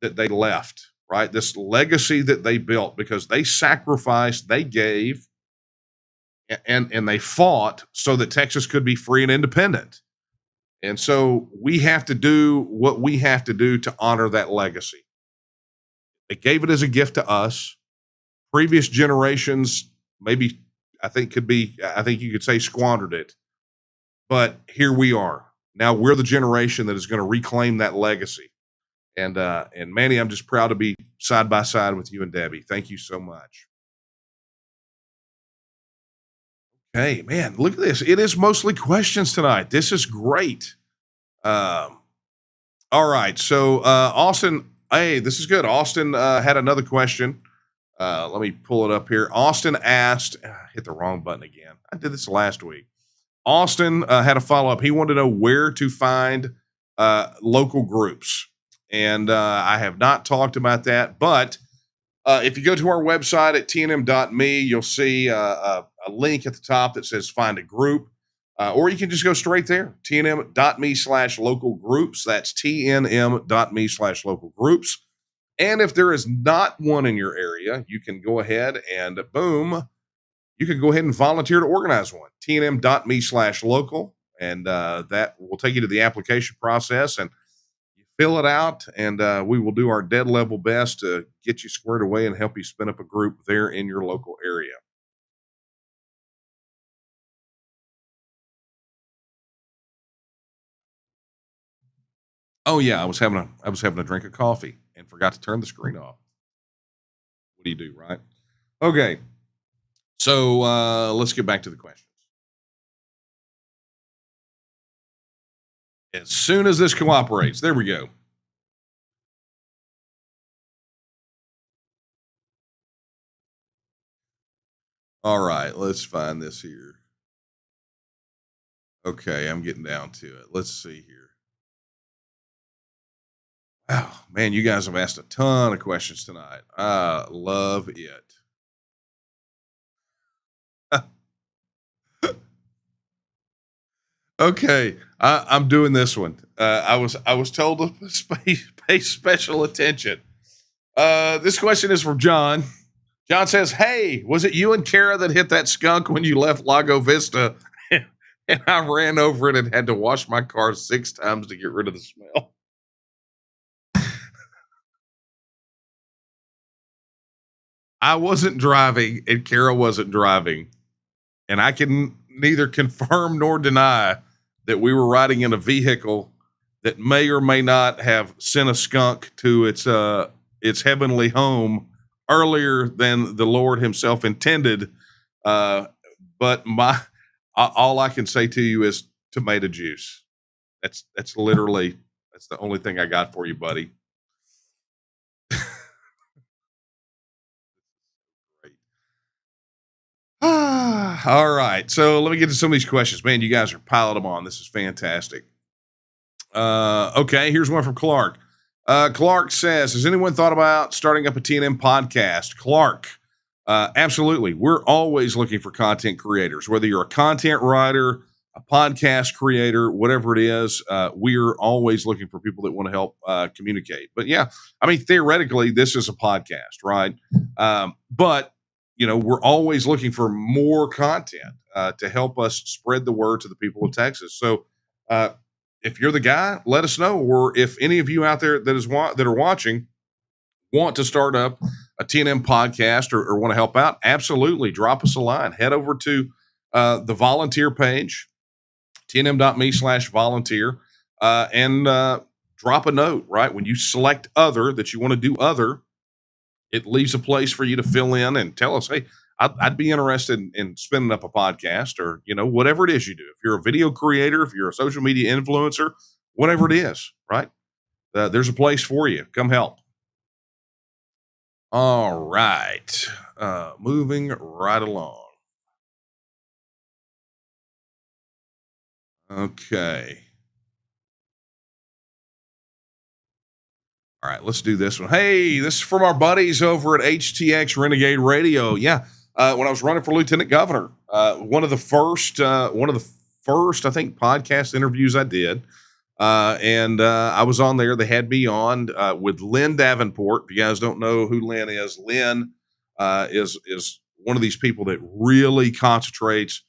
Speaker 2: that they left, right? This legacy that they built because they sacrificed, they gave, and they fought so that Texas could be free and independent. And so we have to do what we have to do to honor that legacy. They gave it as a gift to us. Previous generations, maybe, I think you could say squandered it. But here we are. Now we're the generation that is going to reclaim that legacy. And Manny, I'm just proud to be side by side with you and Debbie. Thank you so much. Hey, man, look at this. It is mostly questions tonight. This is great. All right. So, Austin, Hey, this is good. Austin had another question. Let me pull it up here. Austin asked, hit the wrong button again. I did this last week. Austin had a follow up. He wanted to know where to find local groups. And I have not talked about that. But if you go to our website at tnm.me, you'll see a link at the top that says find a group. Or you can just go straight there, tnm.me/local groups. That's tnm.me/local groups. And if there is not one in your area, you can go ahead and boom, you can go ahead and volunteer to organize one. tnm.me/local. And that will take you to the application process and you fill it out. And we will do our dead level best to get you squared away and help you spin up a group there in your local area. Oh yeah, I was having a drink of coffee and forgot to turn the screen off. What do you do, right? Okay. So let's get back to the questions. As soon as this cooperates, there we go. All right, let's find this here. Okay, I'm getting down to it. Let's see here. Oh man, you guys have asked a ton of questions tonight. I love it. Okay, I'm doing this one. I was told to pay special attention. This question is from John. John says, "Hey, was it you and Kara that hit that skunk when you left Lago Vista?" And I ran over it and had to wash my car 6 times to get rid of the smell. I wasn't driving, and Kara wasn't driving, and I can neither confirm nor deny that we were riding in a vehicle that may or may not have sent a skunk to its heavenly home earlier than the Lord Himself intended. But all I can say to you is tomato juice. That's literally that's the only thing I got for you, buddy. All right, so let me get to some of these questions. Man, you guys are piling them on. This is fantastic. Okay, here's one from Clark. Clark says, has anyone thought about starting up a TNM podcast? Clark, absolutely. We're always looking for content creators, whether you're a content writer, a podcast creator, whatever it is. We're always looking for people that want to help communicate. But yeah, I mean, theoretically, this is a podcast, right? But we're always looking for more content to help us spread the word to the people of Texas. So if you're the guy, let us know. Or if any of you out there that are watching want to start up a TNM podcast or want to help out, absolutely drop us a line. Head over to the volunteer page, tnm.me/volunteer, and drop a note, right? When you select other that you want to do other, it leaves a place for you to fill in and tell us, hey, I'd be interested in spinning up a podcast or, whatever it is you do. If you're a video creator, if you're a social media influencer, whatever it is, right? There's a place for you. Come help. All right. Moving right along. Okay. All right, let's do this one. Hey, this is from our buddies over at HTX Renegade Radio. Yeah, when I was running for lieutenant governor, one of the first, I think, podcast interviews I did, and I was on there. They had me on with Lynn Davenport. If you guys don't know who Lynn is one of these people that really concentrates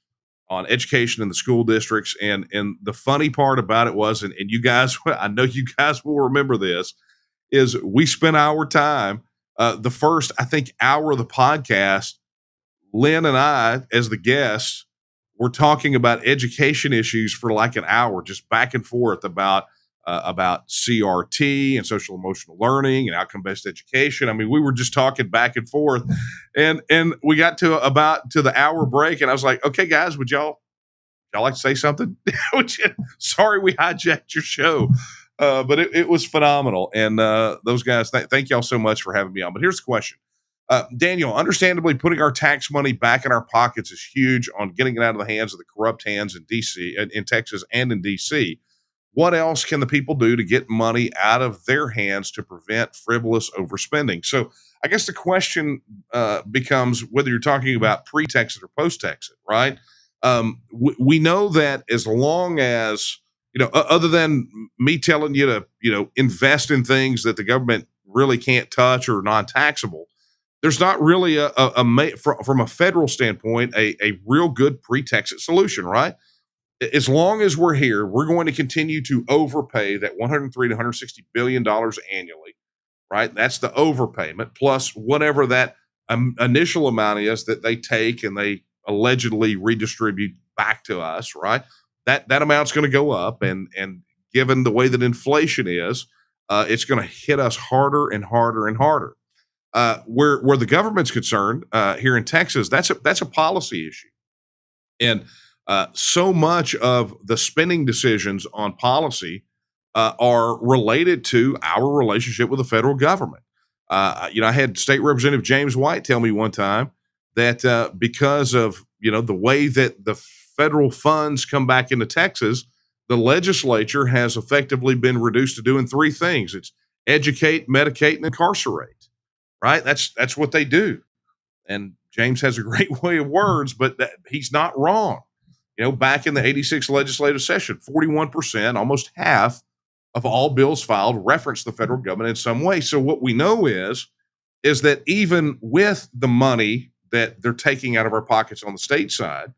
Speaker 2: on education in the school districts. And the funny part about it was, and you guys, I know you guys will remember this, is we spent our time, the first, I think, hour of the podcast, Lynn and I, as the guests, were talking about education issues for like an hour, just back and forth about CRT and social emotional learning and outcome-based education. I mean, we were just talking back and forth, and we got to the hour break, and I was like, okay, guys, would y'all like to say something? Sorry, we hijacked your show. But it was phenomenal. And those guys, thank y'all so much for having me on. But here's the question. Daniel, understandably, putting our tax money back in our pockets is huge on getting it out of the hands of the corrupt hands in DC, in Texas and in DC. What else can the people do to get money out of their hands to prevent frivolous overspending? So I guess the question becomes whether you're talking about pre-Texas or post-Texas, right? We know that as long as, other than me telling you to, invest in things that the government really can't touch or non-taxable, there's not really from a federal standpoint, a real good pre-Texas solution, right? As long as we're here, we're going to continue to overpay that 103 to 160 billion dollars annually, right? That's the overpayment plus whatever that initial amount is that they take and they allegedly redistribute back to us, right? That amount's going to go up, and given the way that inflation is, it's going to hit us harder and harder and harder. Where the government's concerned here in Texas, that's a policy issue, and so much of the spending decisions on policy are related to our relationship with the federal government. I had State Representative James White tell me one time that because of the way that the federal funds come back into Texas, the legislature has effectively been reduced to doing three things: it's educate, medicate, and incarcerate. Right? That's what they do. And James has a great way of words, but he's not wrong. Back in the 86 legislative session, 41%, almost half of all bills filed reference the federal government in some way. So what we know is that even with the money that they're taking out of our pockets on the state side,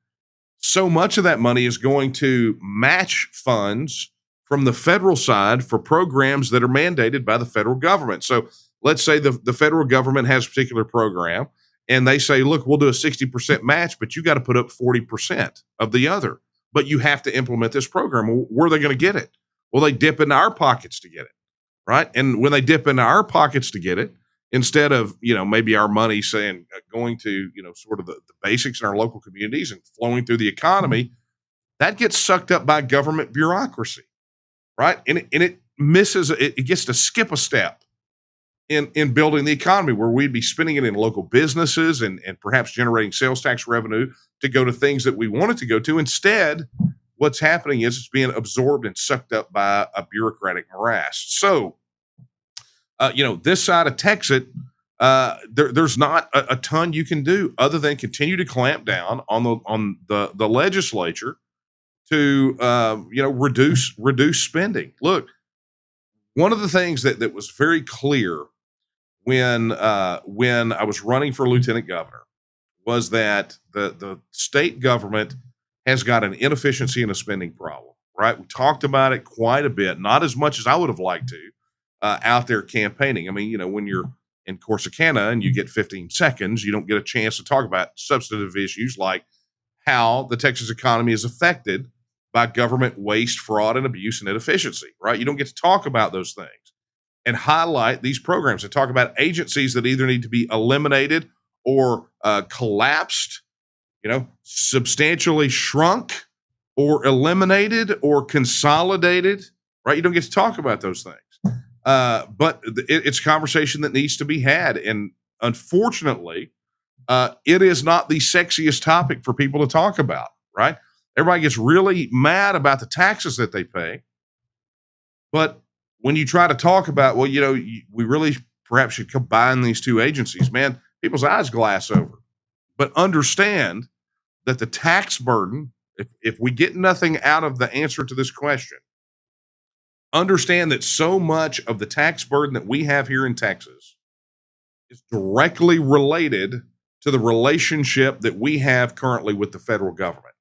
Speaker 2: so much of that money is going to match funds from the federal side for programs that are mandated by the federal government. So let's say the federal government has a particular program, and they say, look, we'll do a 60% match, but you got to put up 40% of the other. But you have to implement this program. Well, where are they going to get it? Well, they dip into our pockets to get it, right? And when they dip into our pockets to get it, instead of, maybe our money saying going to, sort of the basics in our local communities and flowing through the economy, that gets sucked up by government bureaucracy, right? And it misses, it gets to skip a step in building the economy, where we'd be spending it in local businesses and perhaps generating sales tax revenue to go to things that we want it to go to. Instead, what's happening is it's being absorbed and sucked up by a bureaucratic morass. So, this side of Texas, there's not a ton you can do other than continue to clamp down on the legislature to reduce spending. Look, one of the things that was very clear when I was running for lieutenant governor was that the state government has got an inefficiency and a spending problem, right? We talked about it quite a bit, not as much as I would have liked to out there campaigning. I mean, when you're in Corsicana and you get 15 seconds, you don't get a chance to talk about substantive issues like how the Texas economy is affected by government waste, fraud, and abuse and inefficiency, right? You don't get to talk about those things and highlight these programs and talk about agencies that either need to be eliminated or collapsed, substantially shrunk or eliminated or consolidated, right? You don't get to talk about those things. But it's a conversation that needs to be had. And unfortunately, it is not the sexiest topic for people to talk about, right? Everybody gets really mad about the taxes that they pay. But when you try to talk about, we really perhaps should combine these two agencies, man, people's eyes glass over. But understand that the tax burden, if we get nothing out of the answer to this question, understand that so much of the tax burden that we have here in Texas is directly related to the relationship that we have currently with the federal government.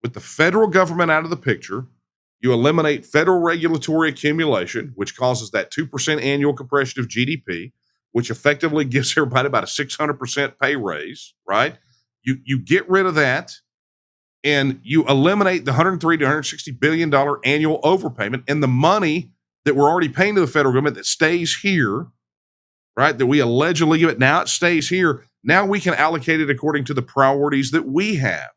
Speaker 2: With the federal government out of the picture, you eliminate federal regulatory accumulation, which causes that 2% annual compression of GDP, which effectively gives everybody about a 600% pay raise, right? You get rid of that, and you eliminate the $103 to $160 billion annual overpayment, and the money that we're already paying to the federal government that stays here, right, that we allegedly give it, now it stays here. Now we can allocate it according to the priorities that we have.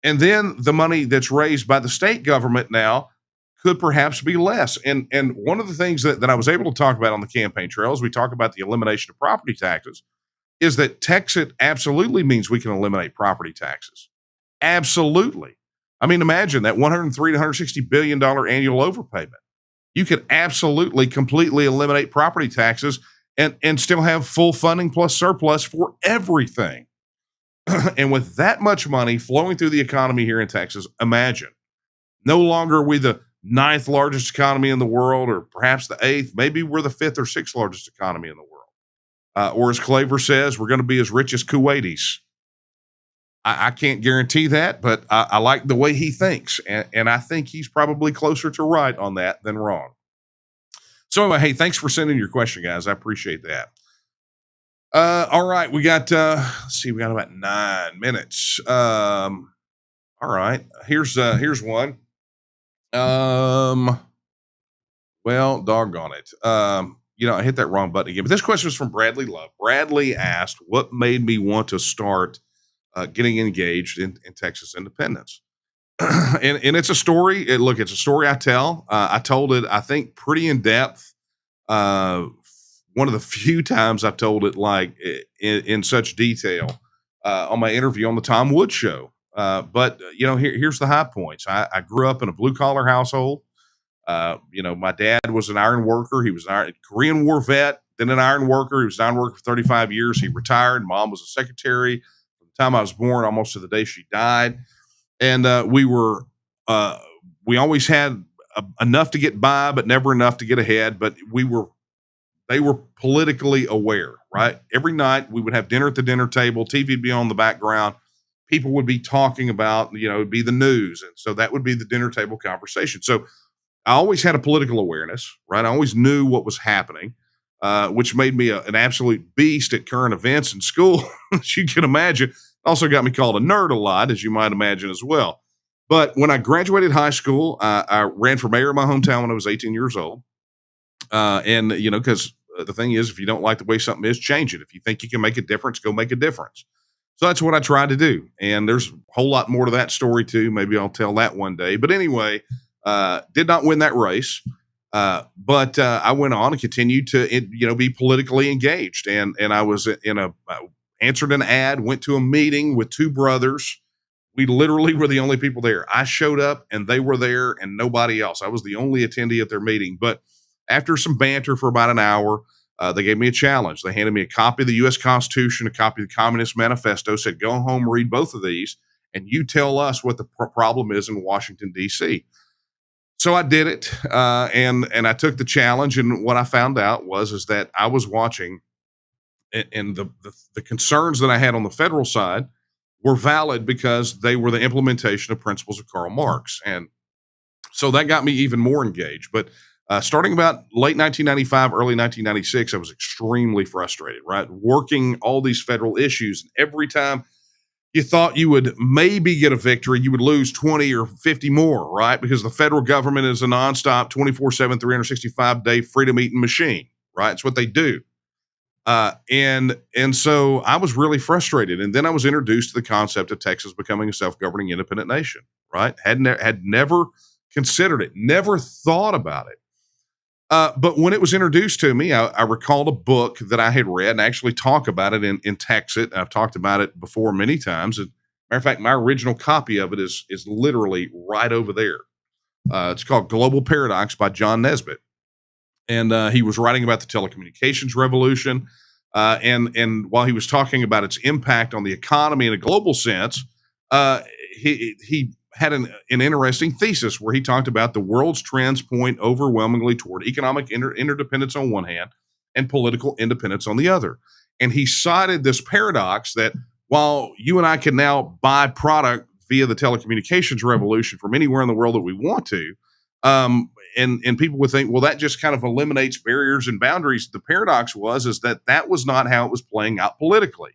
Speaker 2: And then the money that's raised by the state government now could perhaps be less. And one of the things that I was able to talk about on the campaign trail as we talk about the elimination of property taxes is that Texas absolutely means we can eliminate property taxes. Absolutely. I mean, imagine that 103 to 160 billion dollar annual overpayment. You could absolutely completely eliminate property taxes and still have full funding plus surplus for everything. And with that much money flowing through the economy here in Texas, imagine no longer are we the ninth largest economy in the world, or perhaps the eighth. Maybe we're the fifth or sixth largest economy in the world. Or as Claver says, we're going to be as rich as Kuwaitis. I can't guarantee that, but I like the way he thinks. And I think he's probably closer to right on that than wrong. So anyway, hey, thanks for sending your question, guys. I appreciate that. All right, we got, let's see, we got about 9 minutes. All right, here's one. Well, doggone it. I hit that wrong button again, but this question was from Bradley Love. Bradley asked, what made me want to start getting engaged in Texas independence? and it's a story. It's a story I tell. I told it, I think, pretty in depth. One of the few times I've told it like in such detail on my interview on the Tom Woods show. But here's the high points. I grew up in a blue collar household. My dad was an iron worker. He was a Korean War vet, then an iron worker. He was an iron worker for 35 years. He retired. Mom was a secretary from the time I was born, almost to the day she died. And we always had enough to get by, but never enough to get ahead. But they were politically aware, right? Every night we would have dinner at the dinner table. TV would be on the background. People would be talking about, it'd be the news. And so that would be the dinner table conversation. So I always had a political awareness, right? I always knew what was happening, which made me an absolute beast at current events in school, as you can imagine. Also got me called a nerd a lot, as you might imagine as well. But when I graduated high school, I ran for mayor of my hometown when I was 18 years old. Because the thing is, if you don't like the way something is, change it. If you think you can make a difference, go make a difference. So that's what I tried to do. And there's a whole lot more to that story too. Maybe I'll tell that one day. But anyway, did not win that race. But I went on and continued to, be politically engaged. And I was answered an ad, went to a meeting with two brothers. We literally were the only people there. I showed up and they were there and nobody else. I was the only attendee at their meeting. But after some banter for about an hour, they gave me a challenge. They handed me a copy of the U.S. Constitution, a copy of the Communist Manifesto, said, go home, read both of these, and you tell us what the problem is in Washington, D.C. So I did it, and I took the challenge, and what I found out is that I was watching, and the concerns that I had on the federal side were valid because they were the implementation of principles of Karl Marx. And so that got me even more engaged. But starting about late 1995, early 1996, I was extremely frustrated, right? Working all these federal issues. And every time you thought you would maybe get a victory, you would lose 20 or 50 more, right? Because the federal government is a nonstop 24/7, 365-day freedom-eating machine, right? It's what they do. And so I was really frustrated. And then I was introduced to the concept of Texas becoming a self-governing independent nation, right? Had never considered it, never thought about it. But when it was introduced to me, I recalled a book that I had read and actually talk about it in Texas. I've talked about it before many times. As a matter of fact, my original copy of it is literally right over there. It's called Global Paradox by John Nesbitt. And he was writing about the telecommunications revolution. And while he was talking about its impact on the economy in a global sense, he had an interesting thesis where he talked about the world's trends point overwhelmingly toward economic interdependence on one hand and political independence on the other. And he cited this paradox that while you and I can now buy product via the telecommunications revolution from anywhere in the world that we want to, and people would think, well, that just kind of eliminates barriers and boundaries. The paradox is that was not how it was playing out politically.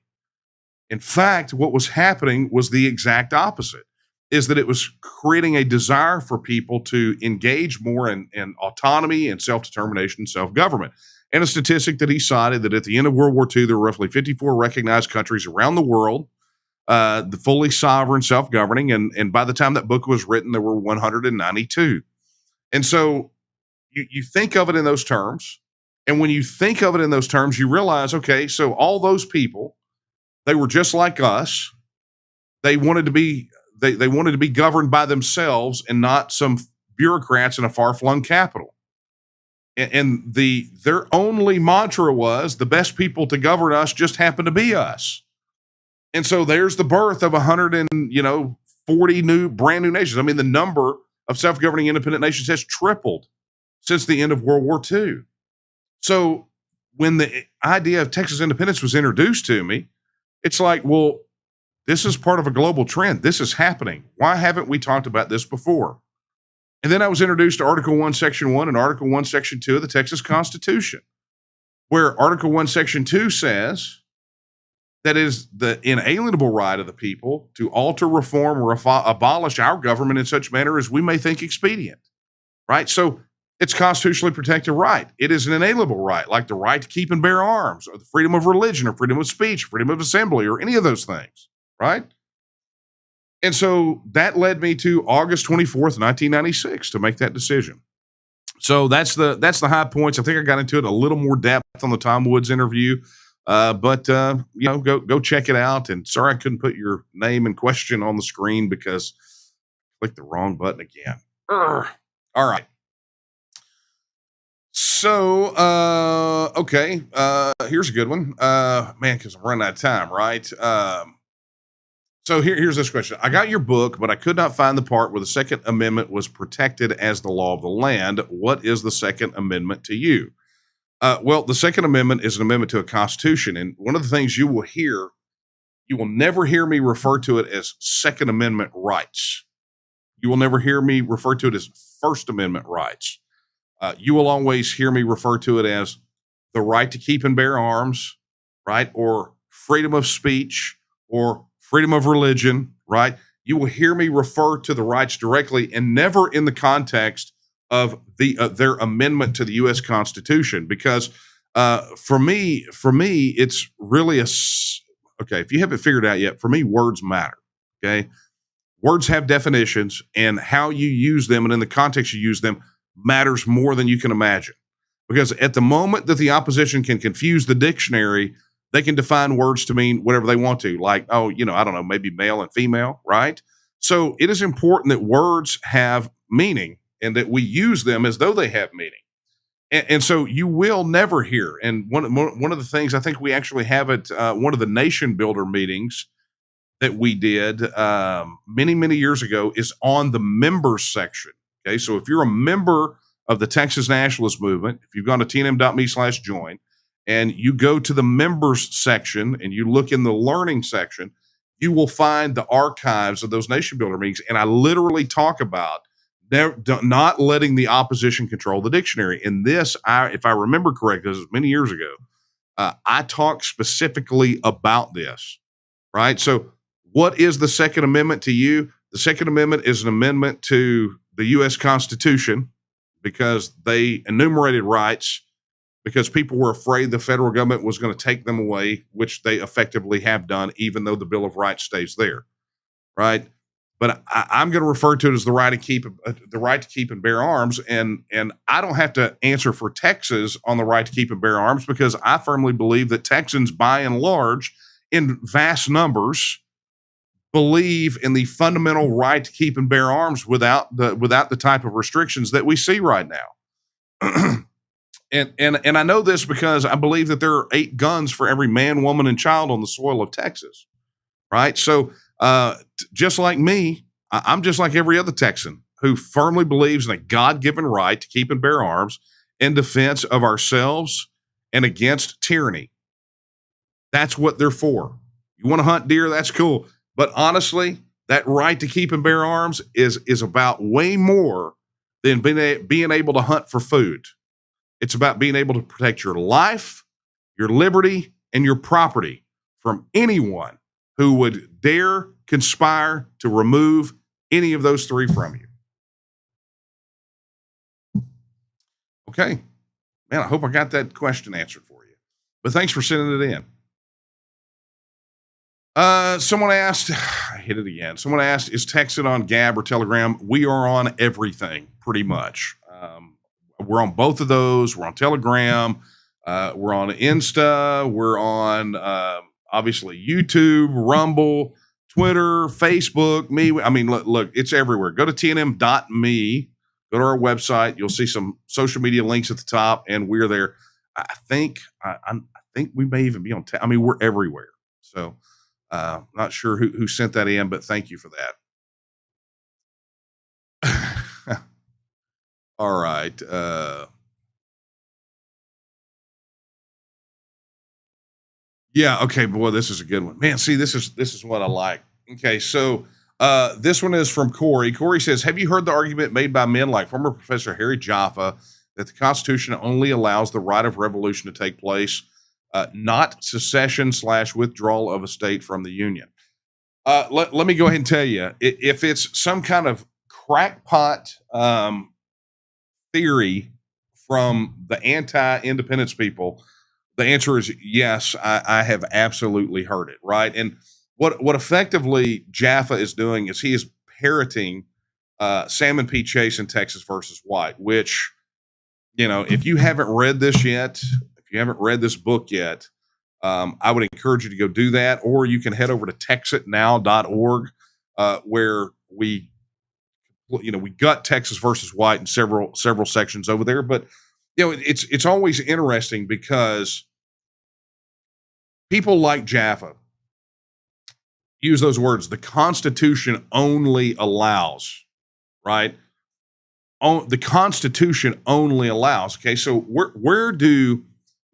Speaker 2: In fact, what was happening was the exact opposite, is that it was creating a desire for people to engage more in autonomy and self-determination and self-government. And a statistic that he cited that at the end of World War II, there were roughly 54 recognized countries around the world, the fully sovereign, self-governing. And by the time that book was written, there were 192. And so you think of it in those terms. And when you think of it in those terms, you realize, okay, so all those people, they were just like us. They wanted to be they wanted to be governed by themselves and not some bureaucrats in a far-flung capital. And their only mantra was the best people to govern us just happen to be us. And so there's the birth of 140 brand new nations. I mean, the number of self-governing independent nations has tripled since the end of World War II. So when the idea of Texas independence was introduced to me, it's like, well, this is part of a global trend. This is happening. Why haven't we talked about this before? And then I was introduced to Article 1, Section 1 and Article 1, Section 2 of the Texas Constitution, where Article 1, Section 2 says that it is the inalienable right of the people to alter, reform, or abolish our government in such manner as we may think expedient, right? So it's constitutionally protected right. It is an inalienable right, like the right to keep and bear arms, or the freedom of religion, or freedom of speech, freedom of assembly, or any of those things, right? And so that led me to August 24th, 1996 to make that decision. So that's the high points. I think I got into it a little more depth on the Tom Woods interview. But go check it out. And sorry I couldn't put your name and question on the screen because I clicked the wrong button again. All right. So, okay. Here's a good one. Man, because I'm running out of time, right? So here's this question. I got your book, but I could not find the part where the Second Amendment was protected as the law of the land. What is the Second Amendment to you? Well, the Second Amendment is an amendment to a constitution. And one of the things you will never hear me refer to it as Second Amendment rights. You will never hear me refer to it as First Amendment rights. You will always hear me refer to it as the right to keep and bear arms, right? Or freedom of speech, or freedom of religion, right? You will hear me refer to the rights directly and never in the context of their amendment to the U.S. Constitution, because for me, it's really okay. If you haven't figured it out yet, for me, words matter. Okay, words have definitions, and how you use them and in the context you use them matters more than you can imagine. Because at the moment that the opposition can confuse the dictionary, they can define words to mean whatever they want to, like, I don't know, maybe male and female, right? So it is important that words have meaning and that we use them as though they have meaning. And so you will never hear. And one of the things I think we actually have at one of the nation builder meetings that we did many, many years ago is on the members section. Okay, so if you're a member of the Texas Nationalist movement, if you've gone to tnm.me/join, and you go to the members section and you look in the learning section, you will find the archives of those nation builder meetings. And I literally talk about not letting the opposition control the dictionary. In this, if I remember correctly, this was many years ago, I talked specifically about this, right? So what is the Second Amendment to you? The Second Amendment is an amendment to the U.S. Constitution because they enumerated rights because people were afraid the federal government was going to take them away, which they effectively have done, even though the Bill of Rights stays there, right? But I'm going to refer to it as the right to keep and bear arms, and I don't have to answer for Texas on the right to keep and bear arms because I firmly believe that Texans, by and large, in vast numbers, believe in the fundamental right to keep and bear arms without the type of restrictions that we see right now. And I know this because I believe that there are 8 guns for every man, woman, and child on the soil of Texas, right? So just like me, I'm just like every other Texan who firmly believes in a God-given right to keep and bear arms in defense of ourselves and against tyranny. That's what they're for. You want to hunt deer? That's cool. But honestly, that right to keep and bear arms is about way more than being able to hunt for food. It's about being able to protect your life, your liberty, and your property from anyone who would dare conspire to remove any of those 3 from you. Okay. Man, I hope I got that question answered for you. But thanks for sending it in. Someone asked, I hit it again. Someone asked, is Texan on Gab or Telegram? We are on everything, pretty much. We're on both of those. We're on Telegram. We're on Insta. We're on obviously YouTube, Rumble, Twitter, Facebook. I mean, look, it's everywhere. Go to tnm.me. Go to our website. You'll see some social media links at the top, and we're there. I think we may even be on. I mean, we're everywhere. So, not sure who sent that in, but thank you for that. All right. Yeah. Okay. Boy, this is a good one, man. See, this is what I like. Okay. So, this one is from Corey. Corey says, "Have you heard the argument made by men like former Professor Harry Jaffa that the Constitution only allows the right of revolution to take place, not secession / withdrawal of a state from the Union?" Let me go ahead and tell you, if it's some kind of crackpot theory from the anti-independence people, the answer is yes. I have absolutely heard it. Right, and what effectively Jaffa is doing is he is parroting Salmon P. Chase in Texas versus White, which, if you haven't read this yet, if you haven't read this book yet, I would encourage you to go do that, or you can head over to texitnow.org, where we gut Texas versus White in several sections over there. But it's always interesting because people like Jaffa use those words. The Constitution only allows, right? The Constitution only allows. Okay, so where do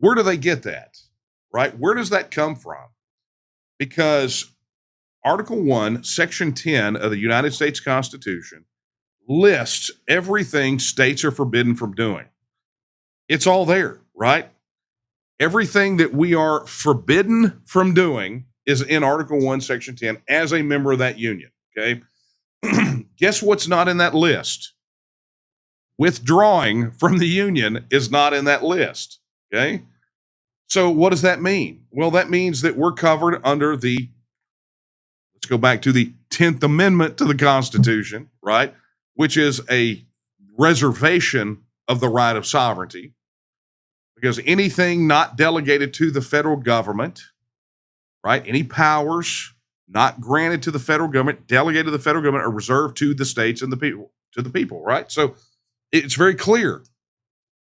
Speaker 2: they get that? Right? Where does that come from? Because Article 1, Section 10 of the United States Constitution lists everything states are forbidden from doing. It's all there, right? Everything that we are forbidden from doing is in Article 1, Section 10 as a member of that union, okay? Guess what's not in that list? Withdrawing from the union is not in that list, okay? So what does that mean? Well, that means that we're covered under let's go back to the 10th Amendment to the Constitution, right? Which is a reservation of the right of sovereignty, because anything not delegated to the federal government, right? Any powers not granted to the federal government, delegated to the federal government, are reserved to the states and to the people, right? So it's very clear.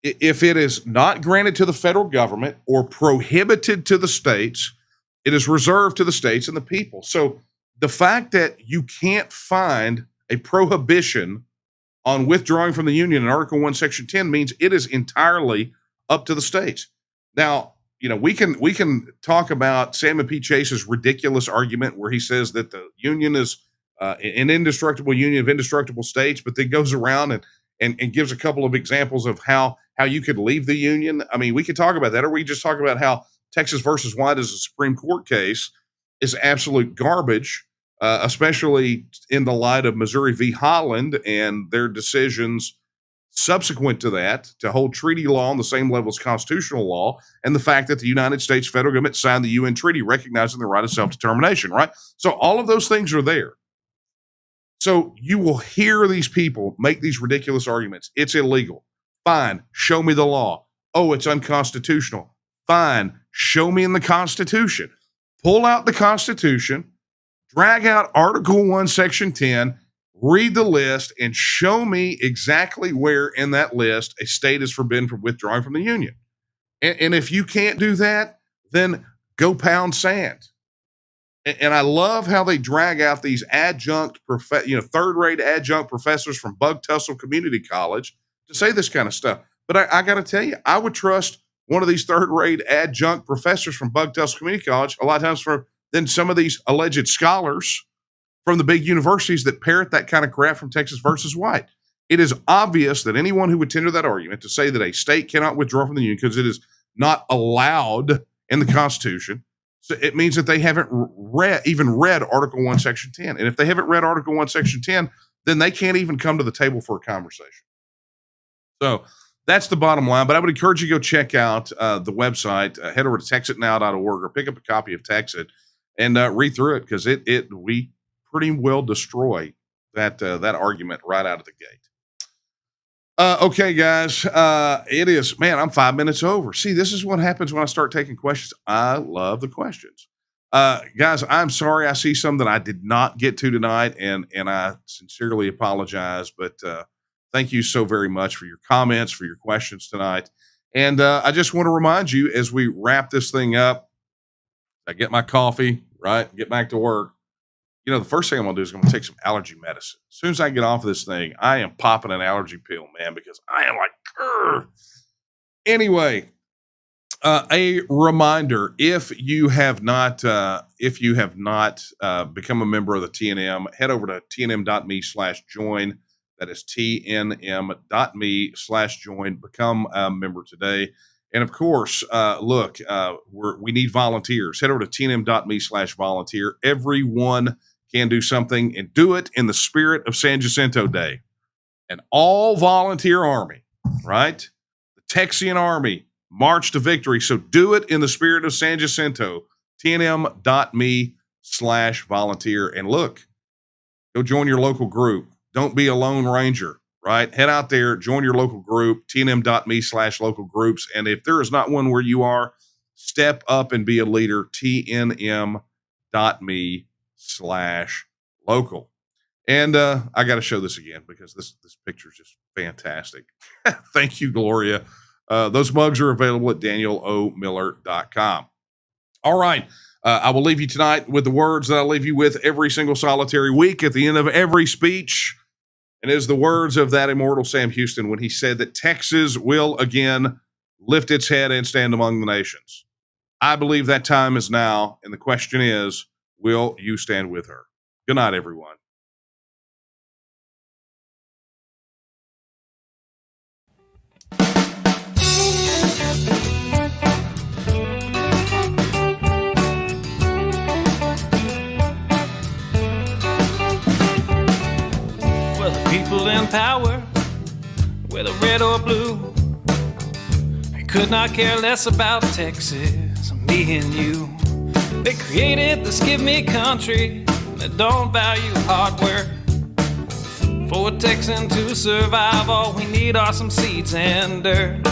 Speaker 2: If it is not granted to the federal government or prohibited to the states, it is reserved to the states and the people. So the fact that you can't find a prohibition on withdrawing from the Union in Article 1, Section 10 means it is entirely up to the states. Now, we can talk about Salmon P. Chase's ridiculous argument where he says that the Union is an indestructible union of indestructible states, but then goes around and gives a couple of examples of how you could leave the Union. I mean, we could talk about that, or we just talk about how Texas versus White as a Supreme Court case is absolute garbage, especially in the light of Missouri v. Holland and their decisions subsequent to that to hold treaty law on the same level as constitutional law, and the fact that the United States federal government signed the UN treaty recognizing the right of self-determination, right? So all of those things are there. So you will hear these people make these ridiculous arguments. It's illegal. Fine. Show me the law. Oh, it's unconstitutional. Fine. Show me in the Constitution. Pull out the Constitution, drag out Article 1, Section 10, read the list, and show me exactly where in that list a state is forbidden from withdrawing from the Union. And if you can't do that, then go pound sand. And I love how they drag out these third-rate adjunct professors from Bug Tussle Community College to say this kind of stuff. But I got to tell you, I would trust one of these third-rate adjunct professors from Bug Tussle Community College a lot of times than some of these alleged scholars from the big universities that parrot that kind of crap from Texas versus White. It is obvious that anyone who would tender that argument to say that a state cannot withdraw from the Union because it is not allowed in the Constitution, so it means that they haven't even read Article 1, Section 10. And if they haven't read Article 1, Section 10, then they can't even come to the table for a conversation. So that's the bottom line. But I would encourage you to go check out the website. Head over to texitnow.org or pick up a copy of Texit and read through it, because we pretty well destroy that argument right out of the gate. Okay, guys. It is, man, I'm 5 minutes over. See, this is what happens when I start taking questions. I love the questions. Guys, I'm sorry I see some that I did not get to tonight, and I sincerely apologize, but thank you so very much for your comments, for your questions tonight. And I just want to remind you as we wrap this thing up, I get my coffee, right? Get back to work. You know, the first thing I'm going to do is I'm going to take some allergy medicine. As soon as I get off of this thing, I am popping an allergy pill, man, because I am like, grr. Anyway, a reminder, if you have not become a member of the TNM, head over to tnm.me/join. That is tnm.me/join. Become a member today. And of course, look, we need volunteers. Head over to tnm.me/volunteer. Everyone can do something, and do it in the spirit of San Jacinto Day. An all-volunteer army, right? The Texan army march to victory. So do it in the spirit of San Jacinto. tnm.me/volunteer. And look, go join your local group. Don't be a lone ranger, right? Head out there, join your local group, tnm.me/local groups. And if there is not one where you are, step up and be a leader, tnm.me/local. And I got to show this again because this picture is just fantastic. Thank you, Gloria. Those mugs are available at danielomiller.com. All right. I will leave you tonight with the words that I leave you with every single solitary week at the end of every speech. And it is the words of that immortal Sam Houston when he said that Texas will again lift its head and stand among the nations. I believe that time is now. And the question is, will you stand with her? Good night, everyone.
Speaker 1: Well, the people in power, whether red or blue, they could not care less about Texas, me and you. They created this give me country that don't value hard work. For a Texan to survive, all we need are some seeds and dirt.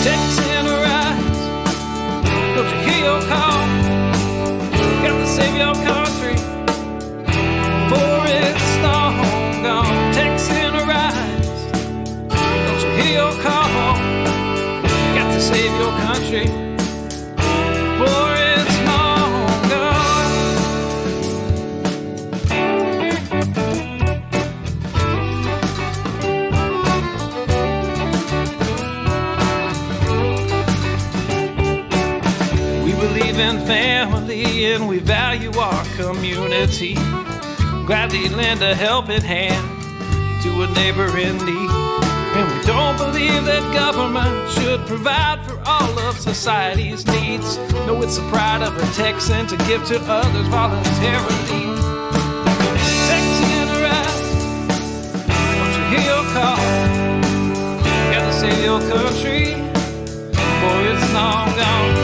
Speaker 1: Texan rise, don't you hear your call? Got to save your country before it's long gone. Texan rise, don't you hear your call? Got to save your country before it's long gone. We believe in family and we value our community. Gladly lend a helping hand to a neighbor in need. And we don't believe that government should provide for all of society's needs. No, it's the pride of a Texan to give to others voluntarily. Texan rise, don't you hear your call? Gotta save your country before it's long gone.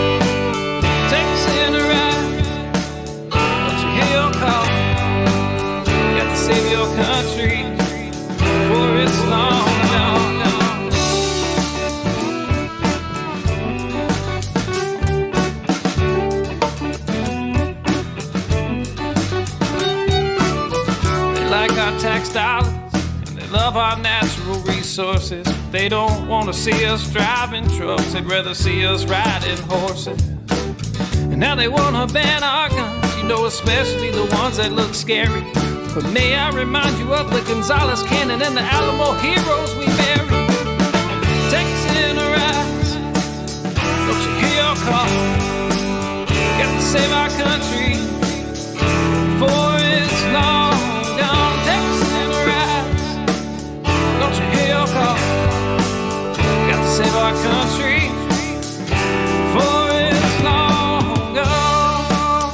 Speaker 1: Texan rise, don't you hear your call? Gotta save your country before it's long gone. Our tax dollars and they love our natural resources. They don't want to see us driving trucks, they'd rather see us riding horses. And now they want to ban our guns, you know, especially the ones that look scary. But may I remind you of the Gonzales Cannon and the Alamo heroes we buried. Texan rise, don't you hear your call? Got to save our country before it's long gone. Texan rise, don't you hear your call? Got to save our country before it's long gone.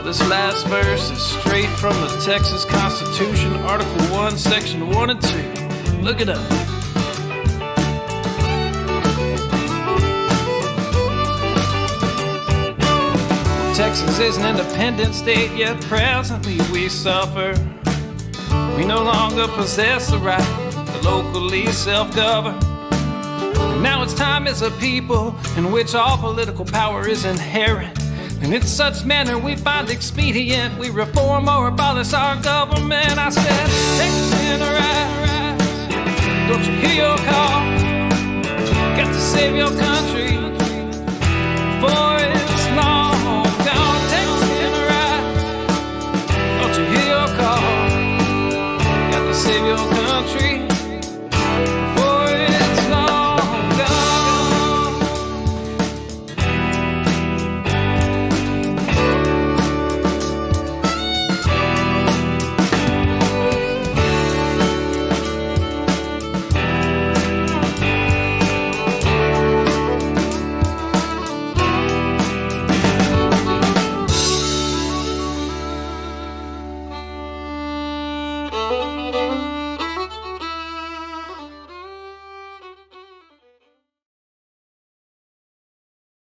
Speaker 1: This last verse is straight from the Texas Constitution, Article 1, Section 1 and 2. Look it up. Texas is an independent state, yet presently we suffer. We no longer possess the right to locally self-govern. And now it's time as a people in which all political power is inherent. And in such manner we find expedient, we reform or abolish our government. I said, Texas in a rise, don't you hear your call? Got to save your